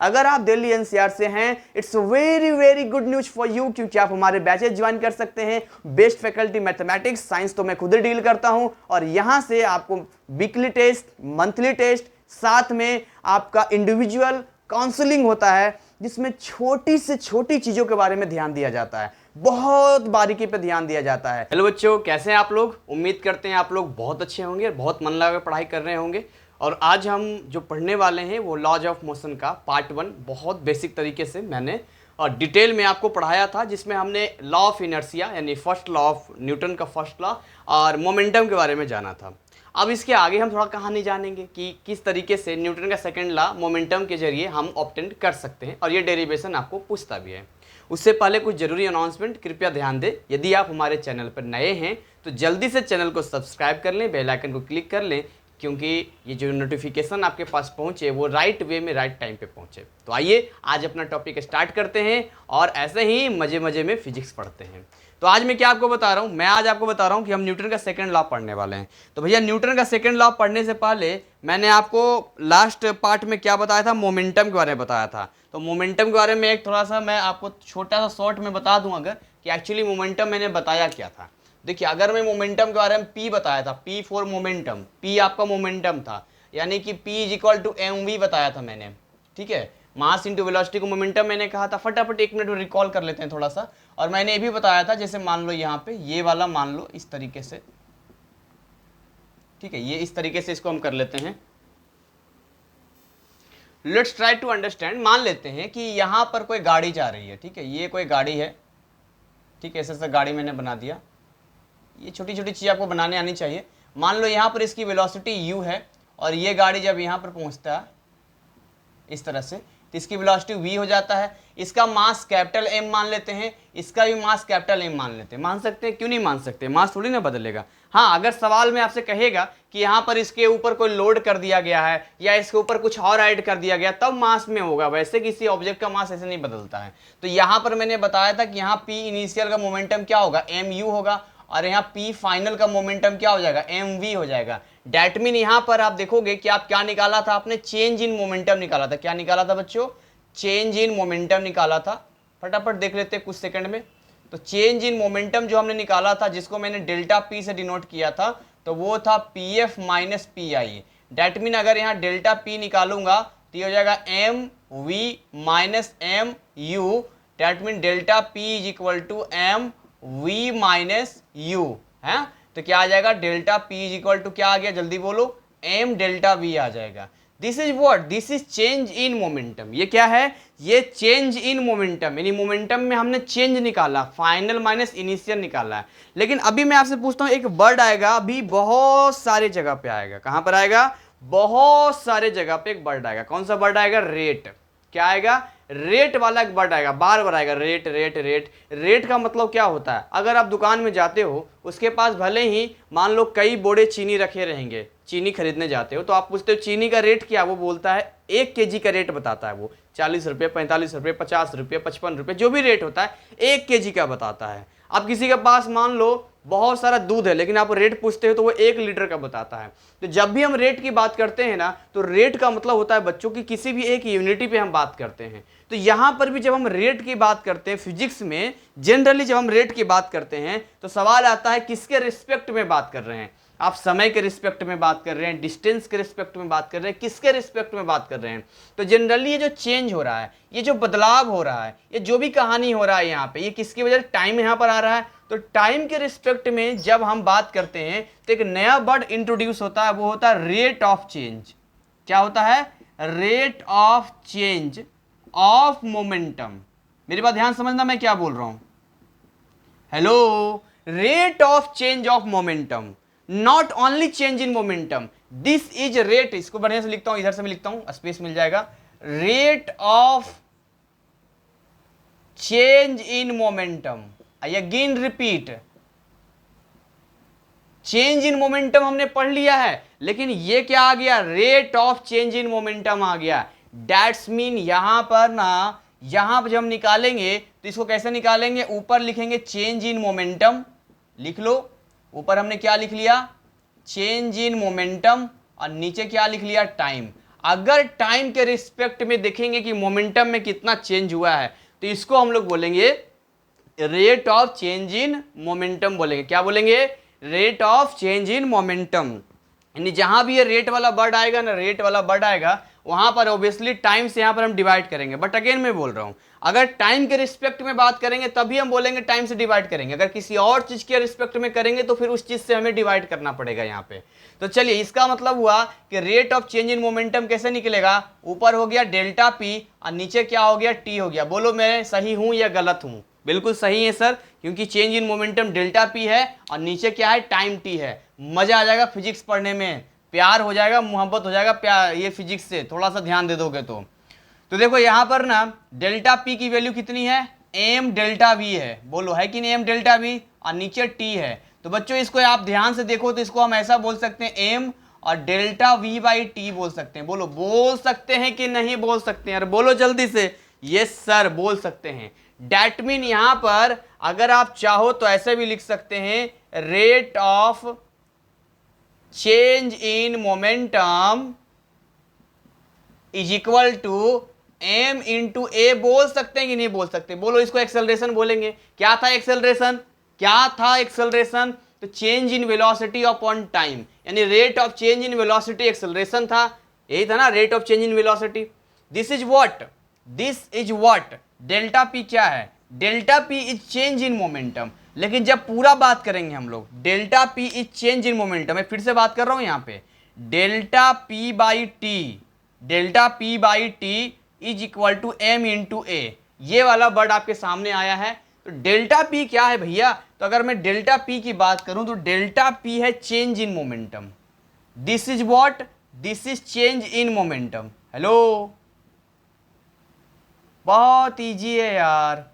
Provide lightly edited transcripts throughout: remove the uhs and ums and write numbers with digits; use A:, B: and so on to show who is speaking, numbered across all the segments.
A: अगर आप दिल्ली एनसीआर से हैं, it's very very good news for you, क्योंकि आप हमारे बैचेज ज्वाइन कर सकते हैं। बेस्ट फैकल्टी मैथमेटिक्स साइंस तो मैं खुद ही डील करता हूं, और यहां से आपको वीकली टेस्ट, मंथली टेस्ट, साथ में आपका इंडिविजुअल काउंसलिंग होता है, जिसमें छोटी से छोटी चीजों के बारे में ध्यान दिया जाता है, बहुत बारीकी पे ध्यान दिया जाता है। हेलो बच्चों, कैसे हैं आप लोग? उम्मीद करते हैं आप लोग बहुत अच्छे होंगे, बहुत मन लगा पढ़ाई कर रहे होंगे। और आज हम जो पढ़ने वाले हैं वो लॉज ऑफ मोशन का पार्ट 1 बहुत बेसिक तरीके से मैंने और डिटेल में आपको पढ़ाया था, जिसमें हमने लॉ ऑफ इनर्शिया यानी फर्स्ट लॉ ऑफ न्यूटन का फर्स्ट लॉ और मोमेंटम के बारे में जाना था। अब इसके आगे हम थोड़ा कहानी जानेंगे कि किस तरीके से न्यूटन का सेकंड लॉ मोमेंटम के जरिए हम ऑब्टेन कर सकते हैं, और ये डेरिवेशन आपको पूछता भी है। उससे पहले कुछ जरूरी अनाउंसमेंट कृपया ध्यान दें। यदि आप हमारे चैनल पर नए हैं तो जल्दी से चैनल को सब्सक्राइब कर लें, बेल आइकन को क्लिक कर लें, क्योंकि ये जो नोटिफिकेशन आपके पास पहुंचे वो राइट वे में राइट टाइम पे पहुंचे। तो आइए आज अपना टॉपिक स्टार्ट करते हैं और ऐसे ही मजे मजे में फिजिक्स पढ़ते हैं। तो आज मैं क्या आपको बता रहा हूँ, मैं आज आपको बता रहा हूँ कि हम न्यूटन का सेकंड लॉ पढ़ने वाले हैं। तो भैया न्यूटन का सेकंड लॉ पढ़ने से पहले मैंने आपको लास्ट पार्ट में क्या बताया था, मोमेंटम के बारे में बताया था। तो मोमेंटम के बारे में एक थोड़ा सा मैं आपको छोटा सा शॉर्ट में बता दूं अगर, कि एक्चुअली मोमेंटम मैंने बताया क्या था। देखिए, अगर मैं मोमेंटम के बारे में पी बताया था, पी फॉर मोमेंटम, पी आपका मोमेंटम था, यानी कि P is equal to M V बताया था मैंने, ठीक है। मास इंटू वेलोसिटी को मोमेंटम मैंने कहा था। फटाफट 1 मिनट में रिकॉल कर लेते हैं थोड़ा सा। और मैंने ये भी बताया था, जैसे मान लो यहाँ पे ये वाला मान लो इस तरीके से, ठीक है, ये इस तरीके से इसको हम कर लेते हैं। Let's try to understand. मान लेते हैं कि यहाँ पर कोई गाड़ी जा रही है, ठीक है, ये कोई गाड़ी है, ठीक है, ऐसे गाड़ी मैंने बना दिया। ये छोटी छोटी चीज़ आपको बनाने आनी चाहिए। मान लो यहाँ पर इसकी वेलोसिटी u है, और ये गाड़ी जब यहाँ पर पहुँचता है इस तरह से, तो इसकी वेलोसिटी v हो जाता है। इसका मास कैपिटल M मान लेते हैं, इसका भी मास कैपिटल M मान लेते हैं। मान सकते हैं, क्यों नहीं मान सकते, मास थोड़ी ना बदलेगा। हाँ, अगर सवाल में आपसे कहेगा कि यहाँ पर इसके ऊपर कोई लोड कर दिया गया है या इसके ऊपर कुछ और ऐड कर दिया गया तब मास में होगा, वैसे किसी ऑब्जेक्ट का मास ऐसे नहीं बदलता है। तो यहाँ पर मैंने बताया था कि यहाँ P इनिशियल का मोमेंटम क्या होगा, mu होगा, और यहाँ P फाइनल का मोमेंटम क्या हो जाएगा, mv हो जाएगा। डैट मीन यहाँ पर आप देखोगे कि आप क्या निकाला था, आपने चेंज इन मोमेंटम निकाला था। क्या निकाला था बच्चों, चेंज इन मोमेंटम निकाला था। फटाफट देख लेते हैं कुछ सेकंड में। तो चेंज इन मोमेंटम जो हमने निकाला था, जिसको मैंने डेल्टा पी से डिनोट किया था, तो वो था P F minus P I. That mean अगर यहाँ डेल्टा पी निकालूंगा तो ये हो जाएगा M V minus M U. That mean delta P is equal to M V minus U है। तो क्या आ जाएगा, delta P is equal to क्या आ गया, जल्दी बोलो, एम डेल्टा वी आ जाएगा। This is what, this is change in momentum. ये क्या है, ये चेंज इन मोमेंटम, यानी मोमेंटम में हमने चेंज निकाला, फाइनल माइनस इनिशियल निकाला है। लेकिन अभी मैं आपसे पूछता हूं, एक वर्ड आएगा अभी बहुत सारे जगह पे आएगा। कहां पर आएगा, बहुत सारे जगह पे एक वर्ड आएगा। कौन सा वर्ड आएगा, रेट। क्या आएगा, रेट वाला एक वर्ड आएगा, बार बार आएगा, रेट रेट रेट। रेट का मतलब क्या होता है, अगर आप दुकान में जाते हो, उसके पास भले ही मान लो कई बोरे चीनी रखे रहेंगे, चीनी खरीदने जाते हो, तो आप पूछते हो चीनी का रेट क्या, वो बोलता है 1 kg का रेट बताता है, वो 40 रुपये, 45 रुपये, 50 रुपये, 55 रुपये, जो भी रेट होता है 1 kg का बताता है। अब किसी के पास मान लो बहुत सारा दूध है, लेकिन आप रेट पूछते हो तो वो 1 लीटर का बताता है। तो जब भी हम रेट की बात करते हैं ना, तो रेट का मतलब होता है बच्चों की किसी भी एक यूनिटी पे हम बात करते हैं। तो यहां पर भी जब हम रेट की बात करते हैं फिजिक्स में, जनरली जब हम रेट की बात करते हैं तो सवाल आता है किसके रिस्पेक्ट में बात कर रहे हैं। आप समय के रिस्पेक्ट में बात कर रहे हैं, डिस्टेंस के रिस्पेक्ट में बात कर रहे हैं, किसके रिस्पेक्ट में बात कर रहे हैं। तो जनरली ये जो चेंज हो रहा है, ये जो बदलाव हो रहा है, ये जो भी कहानी हो रहा है यहाँ पे, ये किसकी वजह से, टाइम यहाँ पर आ रहा है। तो टाइम के रिस्पेक्ट में जब हम बात करते हैं तो एक नया वर्ड इंट्रोड्यूस होता है, वो होता है रेट ऑफ चेंज। क्या होता है, rate of change of momentum. मेरी बात ध्यान समझना, मैं क्या बोल रहा हूं। Hello, rate of change of momentum, not only change in momentum, this is rate. इसको बढ़िया से लिखता हूं, इधर से मैं लिखता हूं, स्पेस मिल जाएगा। Rate of change in momentum. I again repeat, change in momentum हमने पढ़ लिया है, लेकिन ये क्या आ गया, rate of change in momentum आ गया। दैट्स मीन यहां पर ना, यहां पर जब हम निकालेंगे तो इसको कैसे निकालेंगे, ऊपर लिखेंगे चेंज इन मोमेंटम, लिख लो। ऊपर हमने क्या लिख लिया, चेंज इन मोमेंटम, और नीचे क्या लिख लिया, टाइम। अगर टाइम के रिस्पेक्ट में देखेंगे कि मोमेंटम में कितना चेंज हुआ है, तो इसको हम लोग बोलेंगे rate of change in momentum बोलेंगे। क्या बोलेंगे? Rate of change in momentum. यानी जहां भी ये रेट वाला वर्ड आएगा ना, रेट वाला वर्ड आएगा, वहां पर ऑब्वियसली टाइम से यहां पर हम डिवाइड करेंगे। बट अगेन मैं बोल रहा हूं, अगर टाइम के रिस्पेक्ट में बात करेंगे तभी हम बोलेंगे टाइम से डिवाइड करेंगे। अगर किसी और चीज के रिस्पेक्ट में करेंगे तो फिर उस चीज से हमें डिवाइड करना पड़ेगा यहाँ पे। तो चलिए, इसका मतलब हुआ कि rate of change in momentum कैसे निकलेगा? ऊपर हो गया डेल्टा पी और नीचे क्या हो गया? टी हो गया। बोलो मैं सही हूं या गलत हूं? बिल्कुल सही है सर, क्योंकि change in momentum delta P है और नीचे क्या है? टाइम टी है। मजा आ जाएगा फिजिक्स पढ़ने में, प्यार हो जाएगा, मोहब्बत हो जाएगा प्यार ये फिजिक्स से, थोड़ा सा ध्यान दे दोगे तो देखो यहां पर ना डेल्टा पी की वैल्यू कितनी है? एम डेल्टा वी है। बोलो है कि नहीं? एम डेल्टा वी और नीचे टी है। तो बच्चों इसको आप ध्यान से देखो तो इसको हम ऐसा बोल सकते हैं, एम और डेल्टा वी बाई टी बोल सकते हैं। बोलो बोल सकते हैं कि नहीं बोल सकते हैं? अरे बोलो जल्दी से। यस सर बोल सकते हैं। डैट मीन यहां पर अगर आप चाहो तो ऐसे भी लिख सकते हैं, rate of change in momentum is equal to M into A. बोल सकते हैं कि नहीं बोल सकते? बोलो इसको एक्सेलरेशन बोलेंगे। क्या था एक्सेलरेशन? क्या था एक्सेलरेशन? तो change in velocity upon time, यानी rate of change in velocity acceleration था। यही था ना rate of change in velocity. This is what delta P क्या है? Delta P is change in momentum. लेकिन जब पूरा बात करेंगे हम लोग, delta P is change in momentum, मैं फिर से बात कर रहा हूं यहां पे, delta P by T, delta P by T is equal to M into ए। ये वाला वर्ड आपके सामने आया है। तो डेल्टा पी क्या है भैया? तो अगर मैं डेल्टा पी की बात करूं तो डेल्टा पी है change in momentum. This is what? This is change in momentum. Hello, बहुत इजी है यार,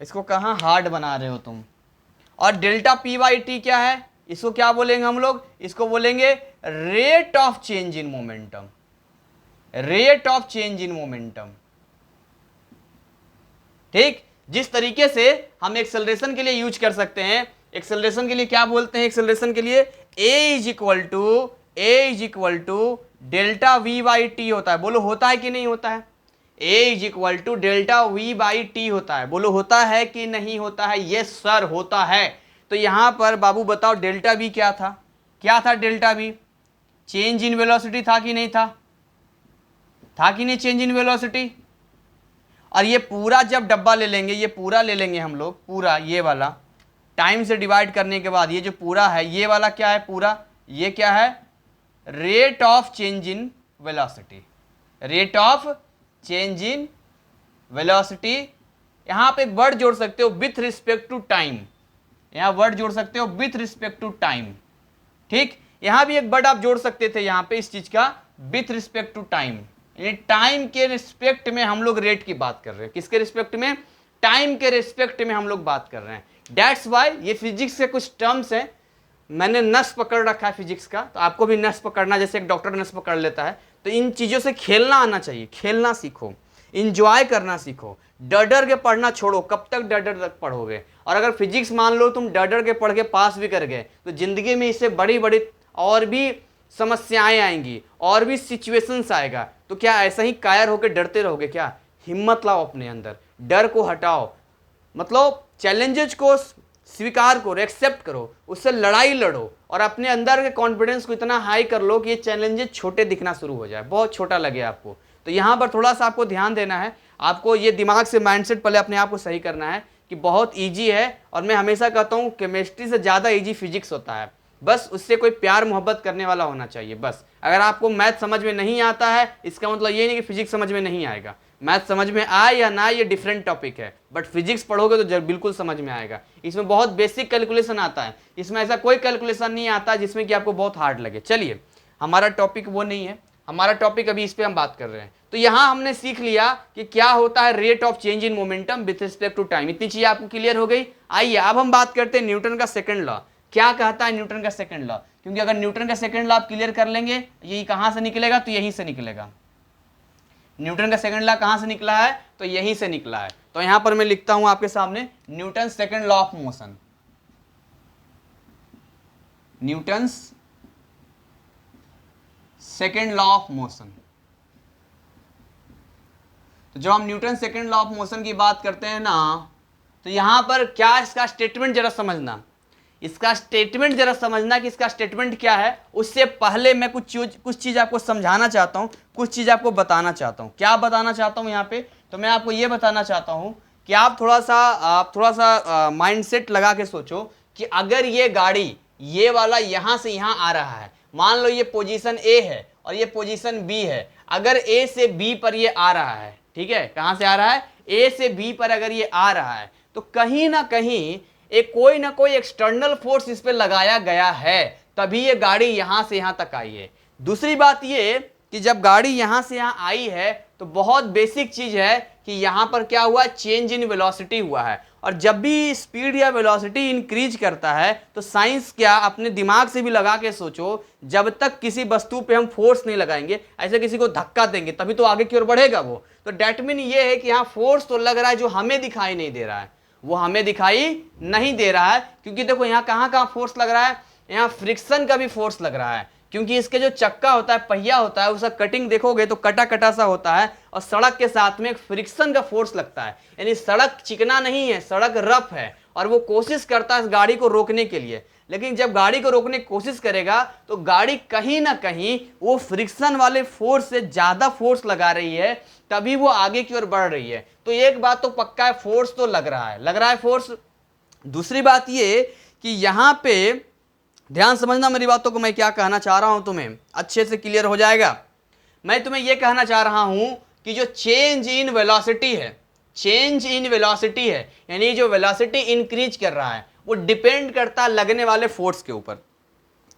A: इसको कहां हार्ड बना रहे हो तुम। और डेल्टा पी बाई टी क्या है? इसको क्या बोलेंगे हम लोग? इसको बोलेंगे rate of change in momentum. Rate of change in momentum. ठीक, जिस तरीके से हम एक्सेलरेशन के लिए यूज कर सकते हैं, एक्सेलरेशन के लिए क्या बोलते हैं? एक्सेलरेशन के लिए A is equal to delta V by T होता है। बोलो होता है कि नहीं होता है? A is equal to delta V by T होता है। बोलो होता है कि नहीं होता है? यस सर होता है। तो यहां पर बाबू बताओ डेल्टा वी क्या था? क्या था delta we? Change in velocity था कि नहीं था? था कि नहीं चेंज इन वेलोसिटी? और ये पूरा जब डब्बा ले लेंगे, ये पूरा ले लेंगे हम लोग, पूरा ये वाला टाइम से डिवाइड करने के बाद ये जो पूरा है, ये वाला क्या है पूरा? ये क्या है? Rate of change in velocity. Rate of change in velocity. यहां पे एक वर्ड जोड़ सकते हो विथ रिस्पेक्ट टू टाइम। यहां वर्ड जोड़ सकते हो विथ रिस्पेक्ट टू टाइम। ठीक, यहां भी एक वर्ड आप जोड़ सकते थे यहां पे इस चीज का, with respect to time. Time के रिस्पेक्ट में हम लोग रेट की बात कर रहे हैं। किसके रिस्पेक्ट में? टाइम के रिस्पेक्ट में हम लोग बात कर रहे हैं। दैट्स वाई ये फिजिक्स के कुछ टर्म्स हैं, मैंने नस पकड़ रखा है फिजिक्स का, तो आपको भी नस पकड़ना, जैसे एक डॉक्टर नस पकड़ लेता है। तो इन चीजों से खेलना आना चाहिए, खेलना सीखो, इंजॉय करना सीखो। डर डर के पढ़ना छोड़ो। कब तक डर डर तक पढ़ोगे? और अगर फिजिक्स मान लो तुम डर डर के पढ़ के पास भी कर गए तो जिंदगी में इससे बड़ी बड़ी और भी समस्याएं आएंगी और भी सिचुएशंस आएगा। तो क्या ऐसा ही कायर होकर डरते रहोगे क्या? हिम्मत लाओ अपने अंदर, डर को हटाओ, मतलब चैलेंजेस को स्वीकार करो, एक्सेप्ट करो, उससे लड़ाई लड़ो और अपने अंदर के कॉन्फिडेंस को इतना हाई कर लो कि ये चैलेंजेस छोटे दिखना शुरू हो जाए, बहुत छोटा लगे आपको। तो यहाँ पर थोड़ा सा आपको ध्यान देना है, आपको ये दिमाग से माइंडसेट पहले अपने आप को सही करना है कि बहुत ईजी है। और मैं हमेशा कहता हूँ केमिस्ट्री से ज़्यादा ईजी फिजिक्स होता है। बस उससे कोई प्यार मोहब्बत करने वाला होना चाहिए बस। अगर आपको मैथ समझ में नहीं आता है इसका मतलब ये नहीं कि फिजिक्स समझ में नहीं आएगा। मैथ समझ में आए या ना आए ये डिफरेंट टॉपिक है, बट फिजिक्स पढ़ोगे तो बिल्कुल समझ में आएगा। इसमें बहुत बेसिक कैलकुलेशन आता है, इसमें ऐसा कोई कैलकुलेशन नहीं आता जिसमें कि आपको बहुत हार्ड लगे। चलिए, हमारा टॉपिक वो नहीं है, हमारा टॉपिक अभी इस पर हम बात कर रहे हैं। तो यहाँ हमने सीख लिया कि क्या होता है rate of change in momentum with respect to time. इतनी चीजें आपको क्लियर हो गई। आइए अब हम बात करते हैं न्यूटन का सेकंड लॉ। क्या कहता है न्यूटन का सेकंड लॉ? क्योंकि अगर न्यूटन का सेकंड लॉ आप क्लियर कर लेंगे, यही कहां से निकलेगा? तो यहीं से निकलेगा। न्यूटन का सेकंड लॉ कहां से निकला है? तो यहीं से निकला है। तो यहां पर मैं लिखता हूं आपके सामने Newton second law of motion. Newton's second law of motion. तो जब हम Newton second law of motion की बात करते हैं ना, तो यहाँ पर क्या इसका स्टेटमेंट जरा समझना, इसका स्टेटमेंट जरा समझना कि इसका स्टेटमेंट क्या है। उससे पहले मैं कुछ चीज़ आपको समझाना चाहता हूँ, कुछ चीज़ आपको बताना चाहता हूँ। क्या बताना चाहता हूँ यहाँ पे, तो मैं आपको ये बताना चाहता हूँ कि आप थोड़ा सा माइंडसेट लगा के सोचो कि अगर ये गाड़ी ये वाला यहाँ से यहाँ आ रहा है, मान लो ये पोजीशन ए है और ये पोजीशन बी है, अगर ए से बी पर ये आ रहा है, ठीक है, कहाँ से आ रहा है, ए से बी पर अगर ये आ रहा है, तो कहीं ना कहीं एक कोई ना कोई एक्सटर्नल फोर्स इस पे लगाया गया है, तभी ये गाड़ी यहां से यहां तक आई है। दूसरी बात ये कि जब गाड़ी यहां से यहां आई है तो बहुत बेसिक चीज है कि यहां पर क्या हुआ, चेंज इन वेलोसिटी हुआ है। और जब भी स्पीड या वेलोसिटी इंक्रीज करता है तो साइंस क्या, अपने दिमाग से भी लगा के सोचो, जब तक किसी वस्तु पे हम फोर्स नहीं लगाएंगे, ऐसे किसी को धक्का देंगे तभी तो आगे की ओर बढ़ेगा वो। तो डेट मीन ये है कि यहाँ फोर्स तो लग रहा है जो हमें दिखाई नहीं दे रहा है, वो हमें दिखाई नहीं दे रहा है। क्योंकि देखो यहाँ कहाँ फोर्स लग रहा है, यहाँ फ्रिक्शन का भी फोर्स लग रहा है, क्योंकि इसके जो चक्का होता है, पहिया होता है, उसका कटिंग देखोगे तो कटा कटा सा होता है, और सड़क के साथ में एक फ्रिक्शन का फोर्स लगता है। यानी सड़क चिकना नहीं है, सड़क रफ है, और वो कोशिश करता है इस गाड़ी को रोकने के लिए। लेकिन जब गाड़ी को रोकने की कोशिश करेगा तो गाड़ी कहीं ना कहीं वो फ्रिक्शन वाले फोर्स से ज्यादा फोर्स लगा रही है, तभी वो आगे की ओर बढ़ रही है। तो एक बात तो पक्का है, फोर्स तो लग रहा है फोर्स। दूसरी बात ये कि यहां पे ध्यान समझना मेरी बातों को, मैं क्या कहना चाह रहा हूं तुम्हें अच्छे से क्लियर हो जाएगा। मैं तुम्हें यह कहना चाह रहा हूं कि जो चेंज इन वेलोसिटी है, चेंज इन वेलोसिटी है, यानी जो वेलोसिटी इंक्रीज कर रहा है, वो डिपेंड करता है लगने वाले फोर्स के ऊपर।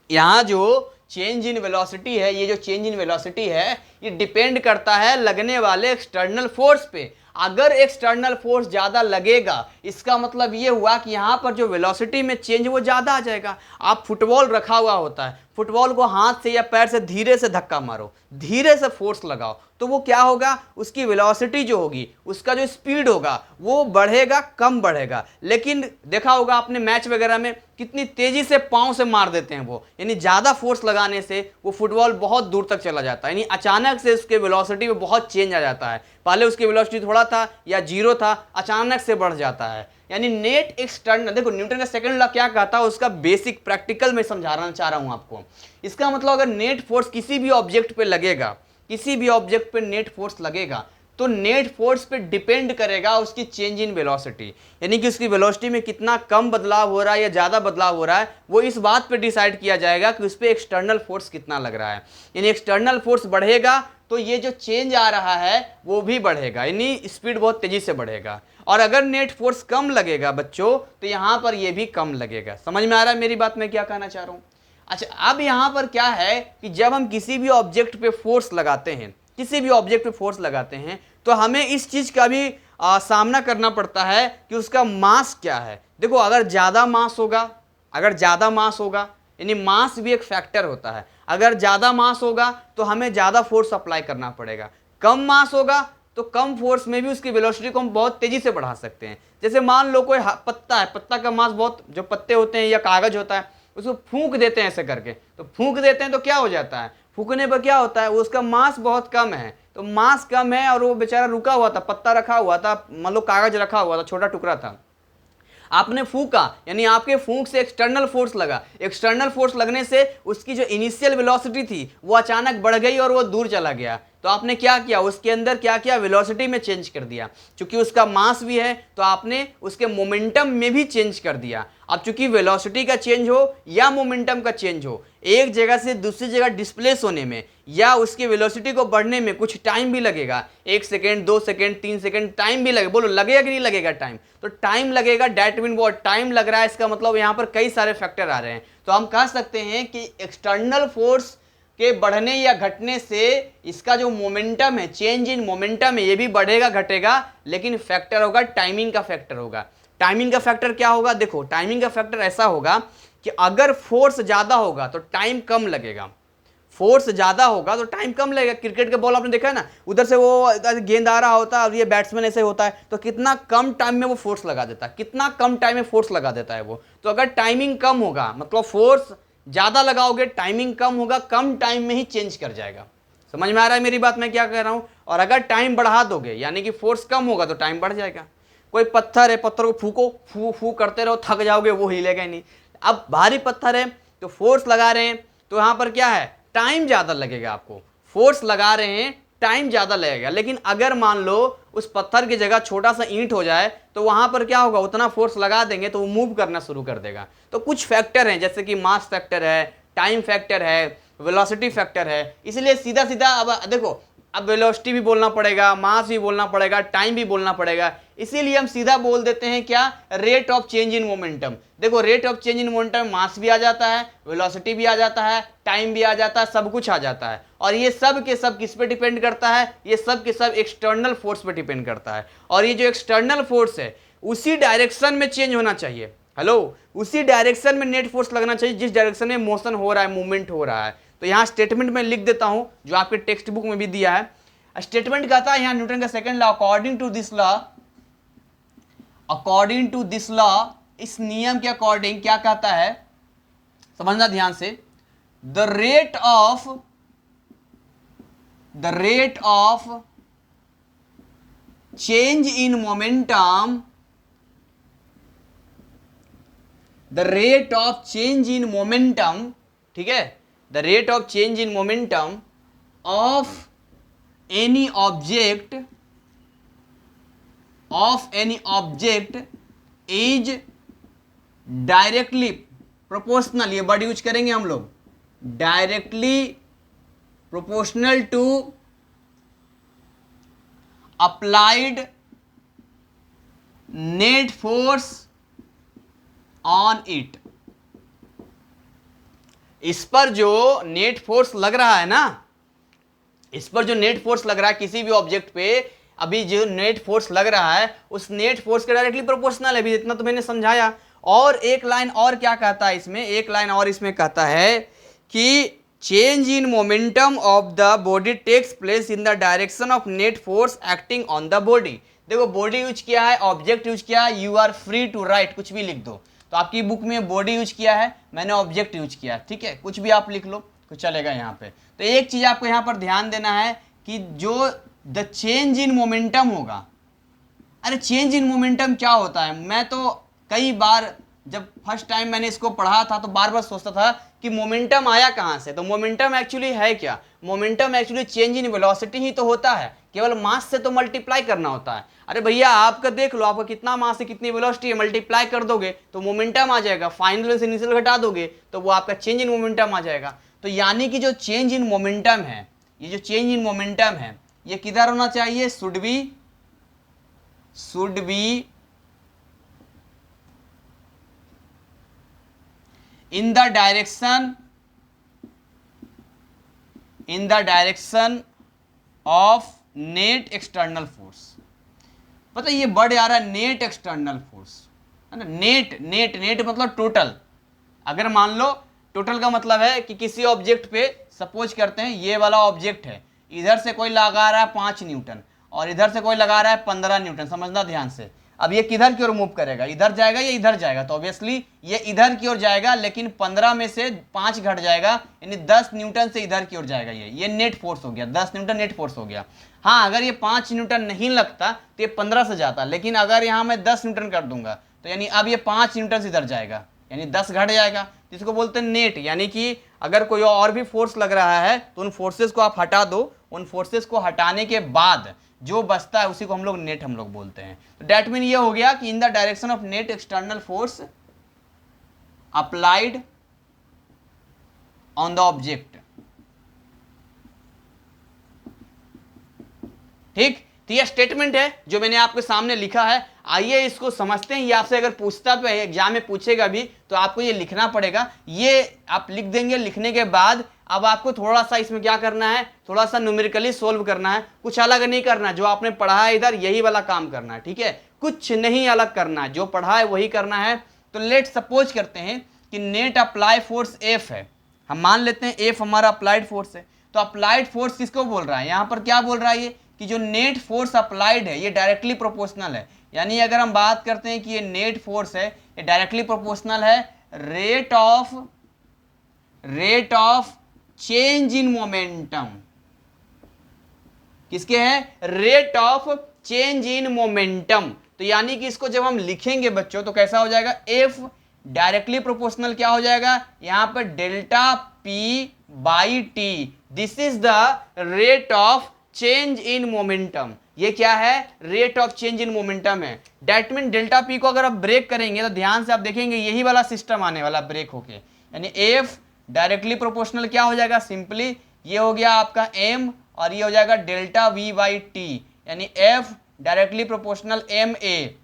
A: यहां जो चेंज इन वेलोसिटी है, ये जो चेंज इन वेलोसिटी है, ये डिपेंड करता है लगने वाले एक्सटर्नल फोर्स पे। अगर एक्सटर्नल फोर्स ज्यादा लगेगा, इसका मतलब ये हुआ कि यहां पर जो वेलोसिटी में चेंज वो ज्यादा आ जाएगा। आप फुटबॉल रखा हुआ होता है, फुटबॉल को हाथ से या पैर से धीरे से धक्का मारो, धीरे से फोर्स लगाओ, तो वो क्या होगा, उसकी वेलोसिटी जो होगी, उसका जो स्पीड होगा वो बढ़ेगा, कम बढ़ेगा। लेकिन देखा होगा आपने मैच वगैरह में कितनी तेजी से पांव से मार देते हैं वो, यानी ज्यादा फोर्स लगाने से वो फुटबॉल बहुत दूर तक चला जाता है। यानी अचानक से उसके वेलोसिटी में बहुत चेंज आ जाता है, पहले उसकी वेलोसिटी थोड़ा था या जीरो था, अचानक से बढ़ जाता है। यानी नेट एक्सटर्नल, देखो न्यूटन का सेकंड लॉ क्या कहता है, उसका बेसिक प्रैक्टिकल में समझाना चाह रहा हूं आपको। इसका मतलब अगर नेट फोर्स किसी भी ऑब्जेक्ट पे लगेगा, किसी भी ऑब्जेक्ट पे नेट फोर्स लगेगा, तो नेट फोर्स पे डिपेंड करेगा उसकी चेंज इन वेलोसिटी, यानी कि उसकी वेलोसिटी में कितना कम बदलाव हो रहा है या ज्यादा बदलाव हो रहा है, वो इस बात पे डिसाइड किया जाएगा कि उस पे एक्सटर्नल फोर्स कितना लग रहा है। यानी एक्सटर्नल फोर्स बढ़ेगा तो ये जो चेंज आ रहा है वो भी बढ़ेगा, यानी स्पीड बहुत तेजी से बढ़ेगा। और अगर नेट फोर्स कम लगेगा बच्चों, तो यहां पर ये भी कम लगेगा। समझ में आ रहा है मेरी बात, मैं क्या कहना चाह रहा हूं। अच्छा, अब यहां पर क्या है कि जब हम किसी भी ऑब्जेक्ट पे फोर्स लगाते हैं, किसी भी ऑब्जेक्ट पे फोर्स लगाते हैं, तो हमें इस चीज का भी सामना करना पड़ता है कि उसका मास क्या है। देखो अगर ज्यादा मास होगा, अगर ज्यादा मास होगा, यानी मास भी एक फैक्टर होता है। अगर ज्यादा मास होगा तो हमें ज्यादा फोर्स अप्लाई करना पड़ेगा, कम मास होगा तो कम फोर्स में भी उसकी वेलोसिटी को हम बहुत तेजी से बढ़ा सकते हैं। जैसे मान लो कोई पत्ता है, पत्ता का मास बहुत, जो पत्ते होते हैं या कागज होता है, उसको फूंक देते हैं ऐसे करके, तो फूंक देते हैं तो क्या हो जाता है, फूंकने पर क्या होता है, उसका मास बहुत कम है, तो मास कम है और वो बेचारा रुका हुआ था, पत्ता रखा हुआ था, मान लो कागज रखा हुआ था, छोटा टुकड़ा था, आपने फूंका, यानी आपके फूंक से एक्सटर्नल फोर्स लगा, एक्सटर्नल फोर्स लगने से उसकी जो इनिशियल वेलोसिटी थी वो अचानक बढ़ गई और वो दूर चला गया। तो आपने क्या किया, उसके अंदर क्या किया, वेलोसिटी में चेंज कर दिया। चूंकि उसका मास भी है तो आपने उसके मोमेंटम में भी चेंज कर दिया। अब चूंकि वेलोसिटी का चेंज हो या मोमेंटम का चेंज हो, एक जगह से दूसरी जगह डिस्प्लेस होने में या उसकी वेलोसिटी को बढ़ने में कुछ टाइम भी लगेगा, 1 सेकेंड 2 सेकेंड 3 सेकेंड टाइम भी लगेगा। बोलो लगेगा कि नहीं लगेगा टाइम, तो टाइम लगेगा, डेट मीन वो टाइम लग रहा है, इसका मतलब यहाँ पर कई सारे फैक्टर आ रहे हैं। तो हम कह सकते हैं कि एक्सटर्नल फोर्स के बढ़ने या घटने से इसका जो मोमेंटम है, चेंज इन मोमेंटम है, ये भी बढ़ेगा घटेगा, लेकिन फैक्टर होगा टाइमिंग का फैक्टर होगा। टाइमिंग का फैक्टर क्या होगा, देखो टाइमिंग का फैक्टर ऐसा होगा कि अगर फोर्स ज्यादा होगा तो टाइम कम लगेगा, फोर्स ज्यादा होगा तो टाइम कम लगेगा। क्रिकेट के बॉल आपने देखा है ना, उधर से वो गेंद आ रहा होता है और ये बैट्समैन ऐसे होता है, तो कितना कम टाइम में वो फोर्स लगा देता है, कितना कम टाइम में फोर्स लगा देता है वो। तो अगर टाइमिंग कम होगा मतलब फोर्स ज्यादा लगाओगे, टाइमिंग कम होगा, कम टाइम में ही चेंज कर जाएगा। समझ में आ रहा है मेरी बात, मैं क्या कह रहा हूं। और अगर टाइम बढ़ा दोगे यानी कि फोर्स कम होगा तो टाइम बढ़ जाएगा। कोई पत्थर है, पत्थर को फूको, फू फू करते रहो, थक जाओगे, वो हिलेगा ही नहीं। अब भारी पत्थर है तो फोर्स लगा रहे हैं तो यहाँ पर क्या है, टाइम ज़्यादा लगेगा आपको। फोर्स लगा रहे हैं, टाइम ज़्यादा लगेगा। लेकिन अगर मान लो उस पत्थर की जगह छोटा सा ईंट हो जाए तो वहाँ पर क्या होगा, उतना फोर्स लगा देंगे तो वो मूव करना शुरू कर देगा। तो कुछ फैक्टर हैं जैसे कि मास फैक्टर है, टाइम फैक्टर है, वेलोसिटी फैक्टर है। इसलिए सीधा सीधा अब देखो, अब वेलोसिटी भी बोलना पड़ेगा, मास भी बोलना पड़ेगा, टाइम भी बोलना पड़ेगा। इसीलिए हम सीधा बोल देते हैं क्या, rate of change in momentum. देखो rate of change in momentum mass भी आ जाता है, वेलोसिटी भी आ जाता है, टाइम भी आ जाता है, सब कुछ आ जाता है। और ये सब के सब किस पे डिपेंड करता है, ये सब के सब एक्सटर्नल फोर्स पे डिपेंड करता है। और ये जो एक्सटर्नल फोर्स है उसी डायरेक्शन में चेंज होना चाहिए। हेलो, उसी डायरेक्शन में नेट फोर्स लगना चाहिए जिस डायरेक्शन में मोशन हो रहा है, मूवमेंट हो रहा है। तो यहाँ स्टेटमेंट में लिख देता हूं जो आपके टेक्स्ट बुक में भी दिया है। स्टेटमेंट कहता है यहाँ न्यूटन का second law, according to this law, इस नियम के अकॉर्डिंग क्या कहता है, समझना ध्यान से, the rate of change in momentum, the rate of change in momentum, ठीक है, the rate of change in momentum of any object is directly proportional, ये वर्ड यूज करेंगे हम लोग, directly proportional to applied net force on it. इस पर जो net force लग रहा है ना, इस पर जो नेट फोर्स लग रहा है किसी भी ऑब्जेक्ट पे, अभी जो नेट फोर्स लग रहा है उस नेट फोर्स के डायरेक्टली प्रोपोर्शनल है। अभी इतना तो मैंने समझाया। और एक लाइन और क्या कहता है इसमें, एक लाइन और इसमें कहता है कि change in momentum of the body takes place in the direction of net force acting on the body. देखो बॉडी यूज किया है, ऑब्जेक्ट यूज किया है, you are free to write, कुछ भी लिख दो। तो आपकी बुक में बॉडी यूज किया है, मैंने ऑब्जेक्ट यूज किया है, ठीक है, कुछ भी आप लिख लो तो चलेगा यहाँ पे। तो एक चीज आपको यहाँ पर ध्यान देना है कि जो द चेंज इन मोमेंटम होगा, अरे चेंज इन मोमेंटम क्या होता है, मैं तो कई बार जब फर्स्ट टाइम मैंने इसको पढ़ा था तो बार बार सोचता था कि मोमेंटम आया कहाँ से। तो मोमेंटम एक्चुअली है क्या, momentum actually change in velocity ही तो होता है, केवल मास से तो मल्टीप्लाई करना होता है। अरे भैया आपका देख लो, आपका कितना मास है, कितनी वेलोसिटी है, मल्टीप्लाई कर दोगे तो मोमेंटम आ जाएगा, फाइनल से इनिशियल घटा दोगे तो वो आपका चेंज इन मोमेंटम आ जाएगा। तो यानी कि जो चेंज इन मोमेंटम है, ये जो चेंज इन मोमेंटम है ये किधर होना चाहिए, should be in the direction of net external force। पता ये वर्ड आ रहा है नेट एक्सटर्नल फोर्स, है ना। नेट मतलब टोटल। अगर मान लो टोटल का मतलब है कि किसी ऑब्जेक्ट पे सपोज करते हैं ये वाला ऑब्जेक्ट है, इधर से कोई लगा रहा है 5 न्यूटन और इधर से कोई लगा रहा है 15 न्यूटन, समझना ध्यान से। अब ये किधर की ओर मूव करेगा, इधर जाएगा या इधर जाएगा, तो ऑब्वियसली ये इधर की ओर जाएगा, लेकिन 15 में से 5 घट जाएगा, यानी 10 न्यूटन से इधर की ओर जाएगा। ये नेट फोर्स हो गया, 10 न्यूटन नेट फोर्स हो गया। हाँ अगर ये 5 न्यूटन नहीं लगता तो ये 15 से जाता, लेकिन अगर यहाँ मैं 10 न्यूटन कर दूंगा तो यानी अब ये 5 न्यूटन से इधर जाएगा, यानी 10 घट जाएगा, जिसको बोलते हैं नेट। यानी कि अगर कोई और भी फोर्स लग रहा है तो उन फोर्सेस को आप हटा दो, उन फोर्सेस को हटाने के बाद जो बचता है उसी को हम लोग नेट बोलते हैं। तो डेट मीन ये हो गया कि इन the direction of net external force applied on the object. ठीक, तो ये स्टेटमेंट है जो मैंने आपके सामने लिखा है। आइए इसको समझते हैं। ये आपसे अगर पूछता तो एग्जाम में पूछेगा भी तो आपको ये लिखना पड़ेगा। ये आप लिख देंगे, लिखने के बाद अब आपको थोड़ा सा इसमें क्या करना है, थोड़ा सा न्यूमेरिकली सोल्व करना है, कुछ अलग नहीं करना है। जो आपने पढ़ा है इधर यही वाला काम करना है, ठीक है, कुछ नहीं अलग करना है, जो पढ़ा है वही करना है। तो लेट सपोज करते हैं कि नेट अप्लाई फोर्स एफ है, हम मान लेते हैं एफ हमारा अप्लाइड फोर्स है। तो अप्लाइड फोर्स किसको बोल रहा है, यहाँ पर क्या बोल रहा है ये कि जो नेट फोर्स अप्लाइड है ये डायरेक्टली प्रोपोर्शनल है। यानी अगर हम बात करते हैं कि ये नेट फोर्स है ये डायरेक्टली प्रोपोर्शनल है rate of change in momentum, किसके हैं? Rate of change in momentum. तो यानी कि इसको जब हम लिखेंगे बच्चों तो कैसा हो जाएगा? एफ डायरेक्टली प्रोपोर्शनल क्या हो जाएगा यहां पर? Delta P by T. This is the rate of change in momentum. ये क्या है? Rate of change in momentum है। डेट मीन डेल्टा पी को अगर आप ब्रेक करेंगे तो ध्यान से आप देखेंगे यही वाला सिस्टम आने वाला ब्रेक होके, यानी एफ डायरेक्टली प्रोपोर्शनल क्या हो जाएगा? सिंपली ये हो गया आपका एम और ये हो जाएगा डेल्टा वी बाई टी, यानी F directly proportional M A.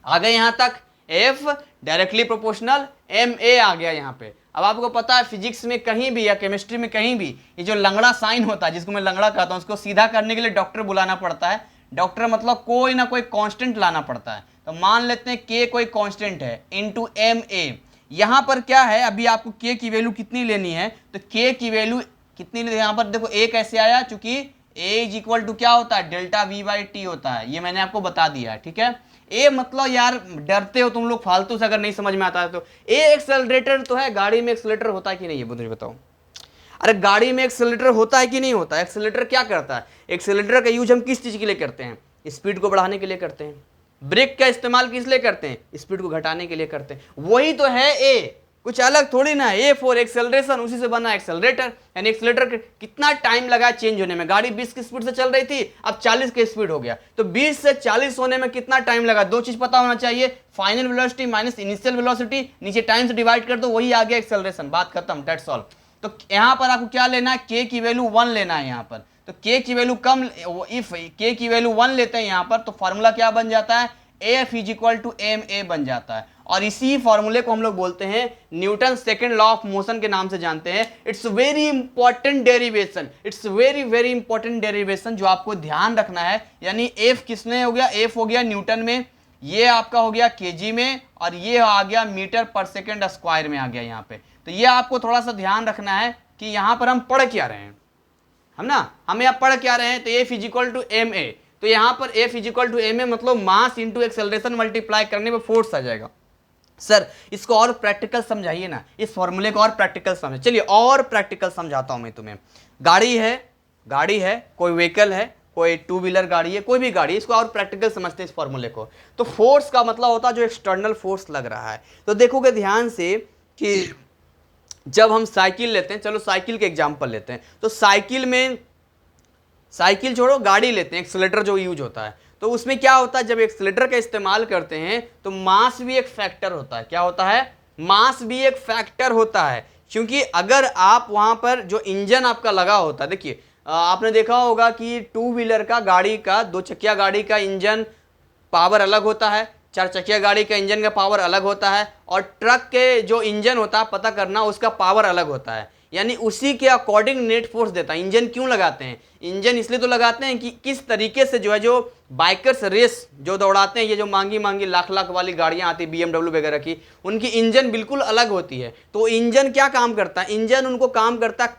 A: आ गए यहां तक? F directly proportional M A आ गया यहां पे। अब आपको पता है फिजिक्स में कहीं भी या केमिस्ट्री में कहीं भी ये जो लंगड़ा साइन होता है, जिसको मैं लंगड़ा कहता हूं, उसको सीधा करने के लिए डॉक्टर बुलाना पड़ता है। डॉक्टर मतलब कोई ना कोई कांस्टेंट लाना पड़ता है। तो मान लेते हैं के कोई कांस्टेंट है इनटू एम ए। यहां पर क्या है, अभी आपको के की वैल्यू कितनी लेनी है? तो के की वैल्यू कितनी लेनी है? यहां पर देखो ए कैसे आया, चूंकि ए इज इक्वल टू क्या होता है? डेल्टा वी बाई टी होता है। ये मैंने आपको बता दिया है, ठीक है। ए मतलब यार डरते हो तुम लोग फालतू से, अगर नहीं समझ में आता है तो ए एक्सेलरेटर तो है। गाड़ी में एक्सेलरेटर होता है कि नहीं, ये मुझे बताओ। अरे गाड़ी में एक्सेलरेटर होता है कि नहीं होता है? एक्सेलरेटर क्या करता है? एक्सेलरेटर का यूज हम किस चीज के लिए करते हैं? स्पीड को बढ़ाने के लिए करते हैं। ब्रेक का इस्तेमाल किस लिए करते हैं? स्पीड को घटाने के लिए करते हैं। वही तो है ए, कुछ अलग थोड़ी ना। ए फॉर एक्सेलरेशन, उसी से बना एक्सेलरेटर। यानी एक्सेलरेटर कितना टाइम लगा चेंज होने में? गाड़ी 20 की स्पीड से चल रही थी, अब 40 की स्पीड हो गया, तो 20 से 40 होने में कितना टाइम लगा? दो चीज पता होना चाहिए, final velocity minus initial velocity, नीचे टाइम से डिवाइड कर दो, वही आ गया एक्सेलरेशन। बात खत्म, दैट्स ऑल। तो यहां पर आपको क्या लेना है? के की वैल्यू 1 लेना है यहां पर। तो के की वैल्यू कम, इफ के की वैल्यू 1 लेते हैं यहां पर, तो फॉर्मूला क्या बन जाता है? F is equal to M A बन जाता है। और इसी फॉर्मूले को हम लोग बोलते हैं Newton second law of motion के नाम से जानते हैं। It's very important derivation, it's very very important derivation जो आपको ध्यान रखना है। यानी एफ किसने हो गया? एफ हो गया न्यूटन में, ये आपका हो गया केजी में, और ये आ गया मीटर पर सेकेंड स्क्वायर में आ गया यहाँ पे। तो ये आपको थोड़ा सा ध्यान रखना है कि यहाँ पर हम पढ़ क्या रहे हैं, हम ना, हम यहाँ पढ़ क्या रहे हैं? तो F is equal to M A. तो यहाँ पर F is equal to M A मतलब मास इंटू एक्सेलरेशन मल्टीप्लाई करने में फोर्स आ जाएगा। सर इसको और प्रैक्टिकल समझाइए ना, इस फॉर्मूले को और प्रैक्टिकल समझ। चलिए और प्रैक्टिकल समझाता हूं मैं तुम्हें। गाड़ी है, कोई व्हीकल है, कोई टू व्हीलर गाड़ी है, कोई भी गाड़ी, इसको और प्रैक्टिकल समझते हैं इस फॉर्मूले को। तो फोर्स का मतलब होता है जो एक्सटर्नल फोर्स लग रहा है। तो देखोगे ध्यान से कि जब हम साइकिल लेते हैं, चलो साइकिल के एग्जाम्पल लेते हैं, तो साइकिल में, साइकिल छोड़ो गाड़ी लेते हैं, एक्सीलरेटर जो यूज होता है, तो उसमें क्या होता है? जब एक्सीलरेटर का इस्तेमाल करते हैं तो मास भी एक फैक्टर होता है। क्या होता है? मास भी एक फैक्टर होता है, क्योंकि अगर आप वहां पर जो इंजन आपका लगा होता है, देखिए आपने देखा होगा कि टू व्हीलर का, गाड़ी का, दो चकिया गाड़ी का इंजन पावर अलग होता है, चार चकिया गाड़ी का इंजन का पावर अलग होता है, और ट्रक के जो इंजन होता है पता करना उसका पावर अलग होता है। यानी उसी के अकॉर्डिंग नेट फोर्स देता है। इंजन क्यों लगाते हैं? इंजन इसलिए तो लगाते हैं कि किस तरीके से जो है, जो बाइकर्स रेस जो दौड़ाते हैं, ये जो महंगी महंगी लाख लाख वाली गाड़ियां आती है BMW वगैरह की, उनकी इंजन बिल्कुल अलग होती है। तो इंजन क्या काम करता है? इंजन उनको काम करता है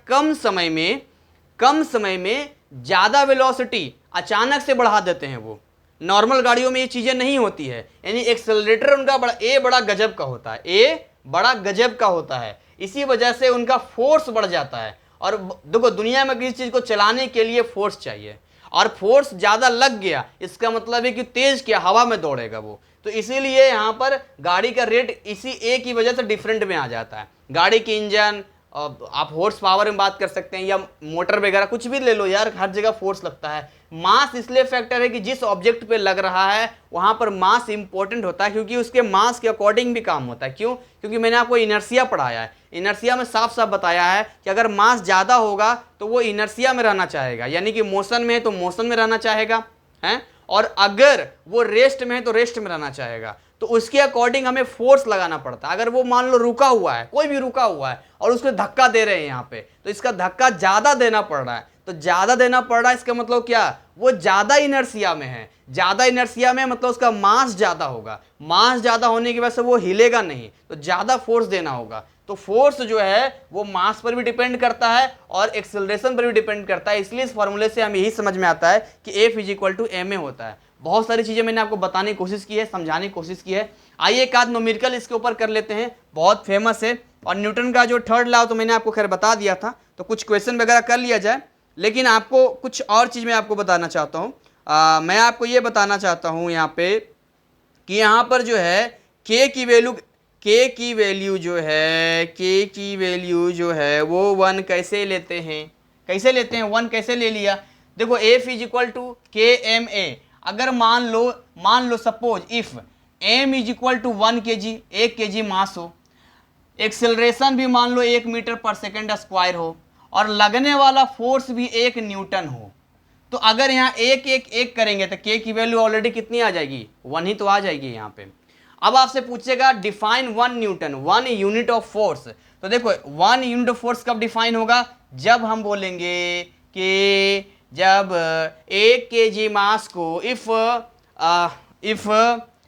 A: कम समय में ज़्यादा वेलोसिटी अचानक से बढ़ा देते हैं वो। नॉर्मल गाड़ियों में ये चीज़ें नहीं होती है। यानी एक्सेलरेटर उनका बड़ा गजब का होता है, ए बड़ा गजब का होता है, इसी वजह से उनका फोर्स बढ़ जाता है। और देखो दुनिया में किसी चीज को चलाने के लिए फोर्स चाहिए, और फोर्स ज्यादा लग गया इसका मतलब है कि तेज क्या, हवा में दौड़ेगा वो। तो इसीलिए यहाँ पर गाड़ी का रेट इसी ए की वजह से डिफरेंट में आ जाता है। गाड़ी की इंजन, आप हॉर्स पावर में बात कर सकते हैं, या मोटर वगैरह कुछ भी ले लो यार, हर जगह फोर्स लगता है। मास इसलिए फैक्टर है कि जिस ऑब्जेक्ट पे लग रहा है वहां पर मास इंपॉर्टेंट होता है, क्योंकि उसके मास के अकॉर्डिंग भी काम होता है। क्यों? क्योंकि मैंने आपको इनर्शिया पढ़ाया है। इनर्शिया में साफ साफ बताया है कि अगर मास ज़्यादा होगा तो वो इनर्शिया में रहना चाहेगा, यानी कि मोशन में है तो मोशन में रहना चाहेगा, है, और अगर वो रेस्ट में है तो रेस्ट में रहना चाहेगा। तो उसके अकॉर्डिंग हमें फोर्स लगाना पड़ता है। अगर वो मान लो रुका हुआ है, कोई भी रुका हुआ है, और उसको धक्का दे रहे हैं यहाँ पे, तो इसका धक्का ज़्यादा देना पड़ रहा है। तो ज़्यादा देना पड़ रहा है इसका मतलब क्या? वो ज़्यादा इनर्शिया में है। ज़्यादा इनर्शिया में मतलब उसका मास ज़्यादा होगा। मास ज़्यादा होने की वजह से वो हिलेगा नहीं, तो ज़्यादा फोर्स देना होगा। तो फोर्स जो है वो मास पर भी डिपेंड करता है और एक्सेलरेशन पर भी डिपेंड करता है। इसलिए इस फॉर्मूले से हमें यही समझ में आता है कि F is equal to M A होता है। बहुत सारी चीज़ें मैंने आपको बताने की कोशिश की है, समझाने की कोशिश की है। आइए एक आध न्यूमेरिकल इसके ऊपर कर लेते हैं, बहुत फेमस है। और न्यूटन का जो थर्ड लॉ तो मैंने आपको खैर बता दिया था, तो कुछ क्वेश्चन वगैरह कर लिया जाए। लेकिन आपको कुछ और चीज़ मैं आपको बताना चाहता हूँ। मैं आपको ये बताना चाहता हूँ यहाँ पे कि यहाँ पर जो है के की वैल्यू, के की वैल्यू जो है वो 1 कैसे लेते हैं, कैसे लेते हैं, 1 कैसे ले लिया। देखो F is equal to K M A. अगर मान लो suppose if M is equal to 1 kg, 1 kg mass हो, एक्सेलरेशन भी मान लो 1 मीटर पर सेकेंड स्क्वायर हो, और लगने वाला फोर्स भी 1 न्यूटन हो, तो अगर यहाँ एक एक एक करेंगे तो के की वैल्यू ऑलरेडी कितनी आ जाएगी, 1 ही तो आ जाएगी यहाँ पे। अब आपसे पूछेगा define 1 Newton, 1 unit of force. तो देखो 1 यूनिट ऑफ फोर्स कब डिफाइन होगा, जब हम बोलेंगे कि जब 1 kg मास को if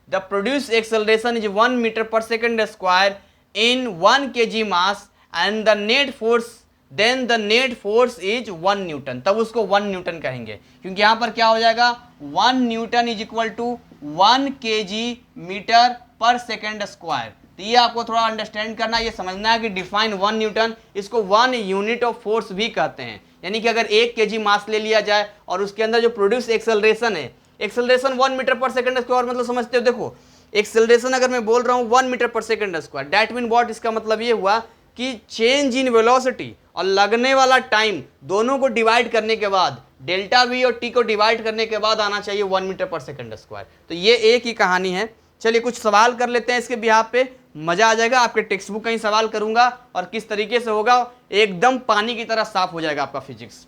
A: the produce acceleration is 1 metre per second square in 1 kg mass and the net force, then the net force is 1 newton, तब उसको 1 न्यूटन कहेंगे, क्योंकि यहां पर क्या हो जाएगा 1 newton is equal to 1 kg metre per second square. तो ये आपको थोड़ा अंडरस्टैंड करना, ये समझना है कि डिफाइन 1 न्यूटन, इसको 1 यूनिट ऑफ फोर्स भी कहते हैं। यानी कि अगर 1 kg मास ले लिया जाए और उसके अंदर जो प्रोड्यूस एक्सेलरेशन है, acceleration 1 metre per second square, मतलब समझते हो, देखो एक्सेलरेशन अगर मैं बोल रहा हूँ 1 metre per second square, that mean what, इसका मतलब ये हुआ कि चेंज इन वेलोसिटी और लगने वाला टाइम दोनों को डिवाइड करने के बाद, डेल्टा वी और टी को डिवाइड करने के बाद आना चाहिए 1 मीटर पर सेकेंड स्क्वायर। तो ये एक ही कहानी है। चलिए कुछ सवाल कर लेते हैं इसके बिहाफ पे, मजा आ जाएगा। आपके टेक्स्ट बुक का ही सवाल करूंगा और किस तरीके से होगा, एकदम पानी की तरह साफ हो जाएगा आपका फिजिक्स।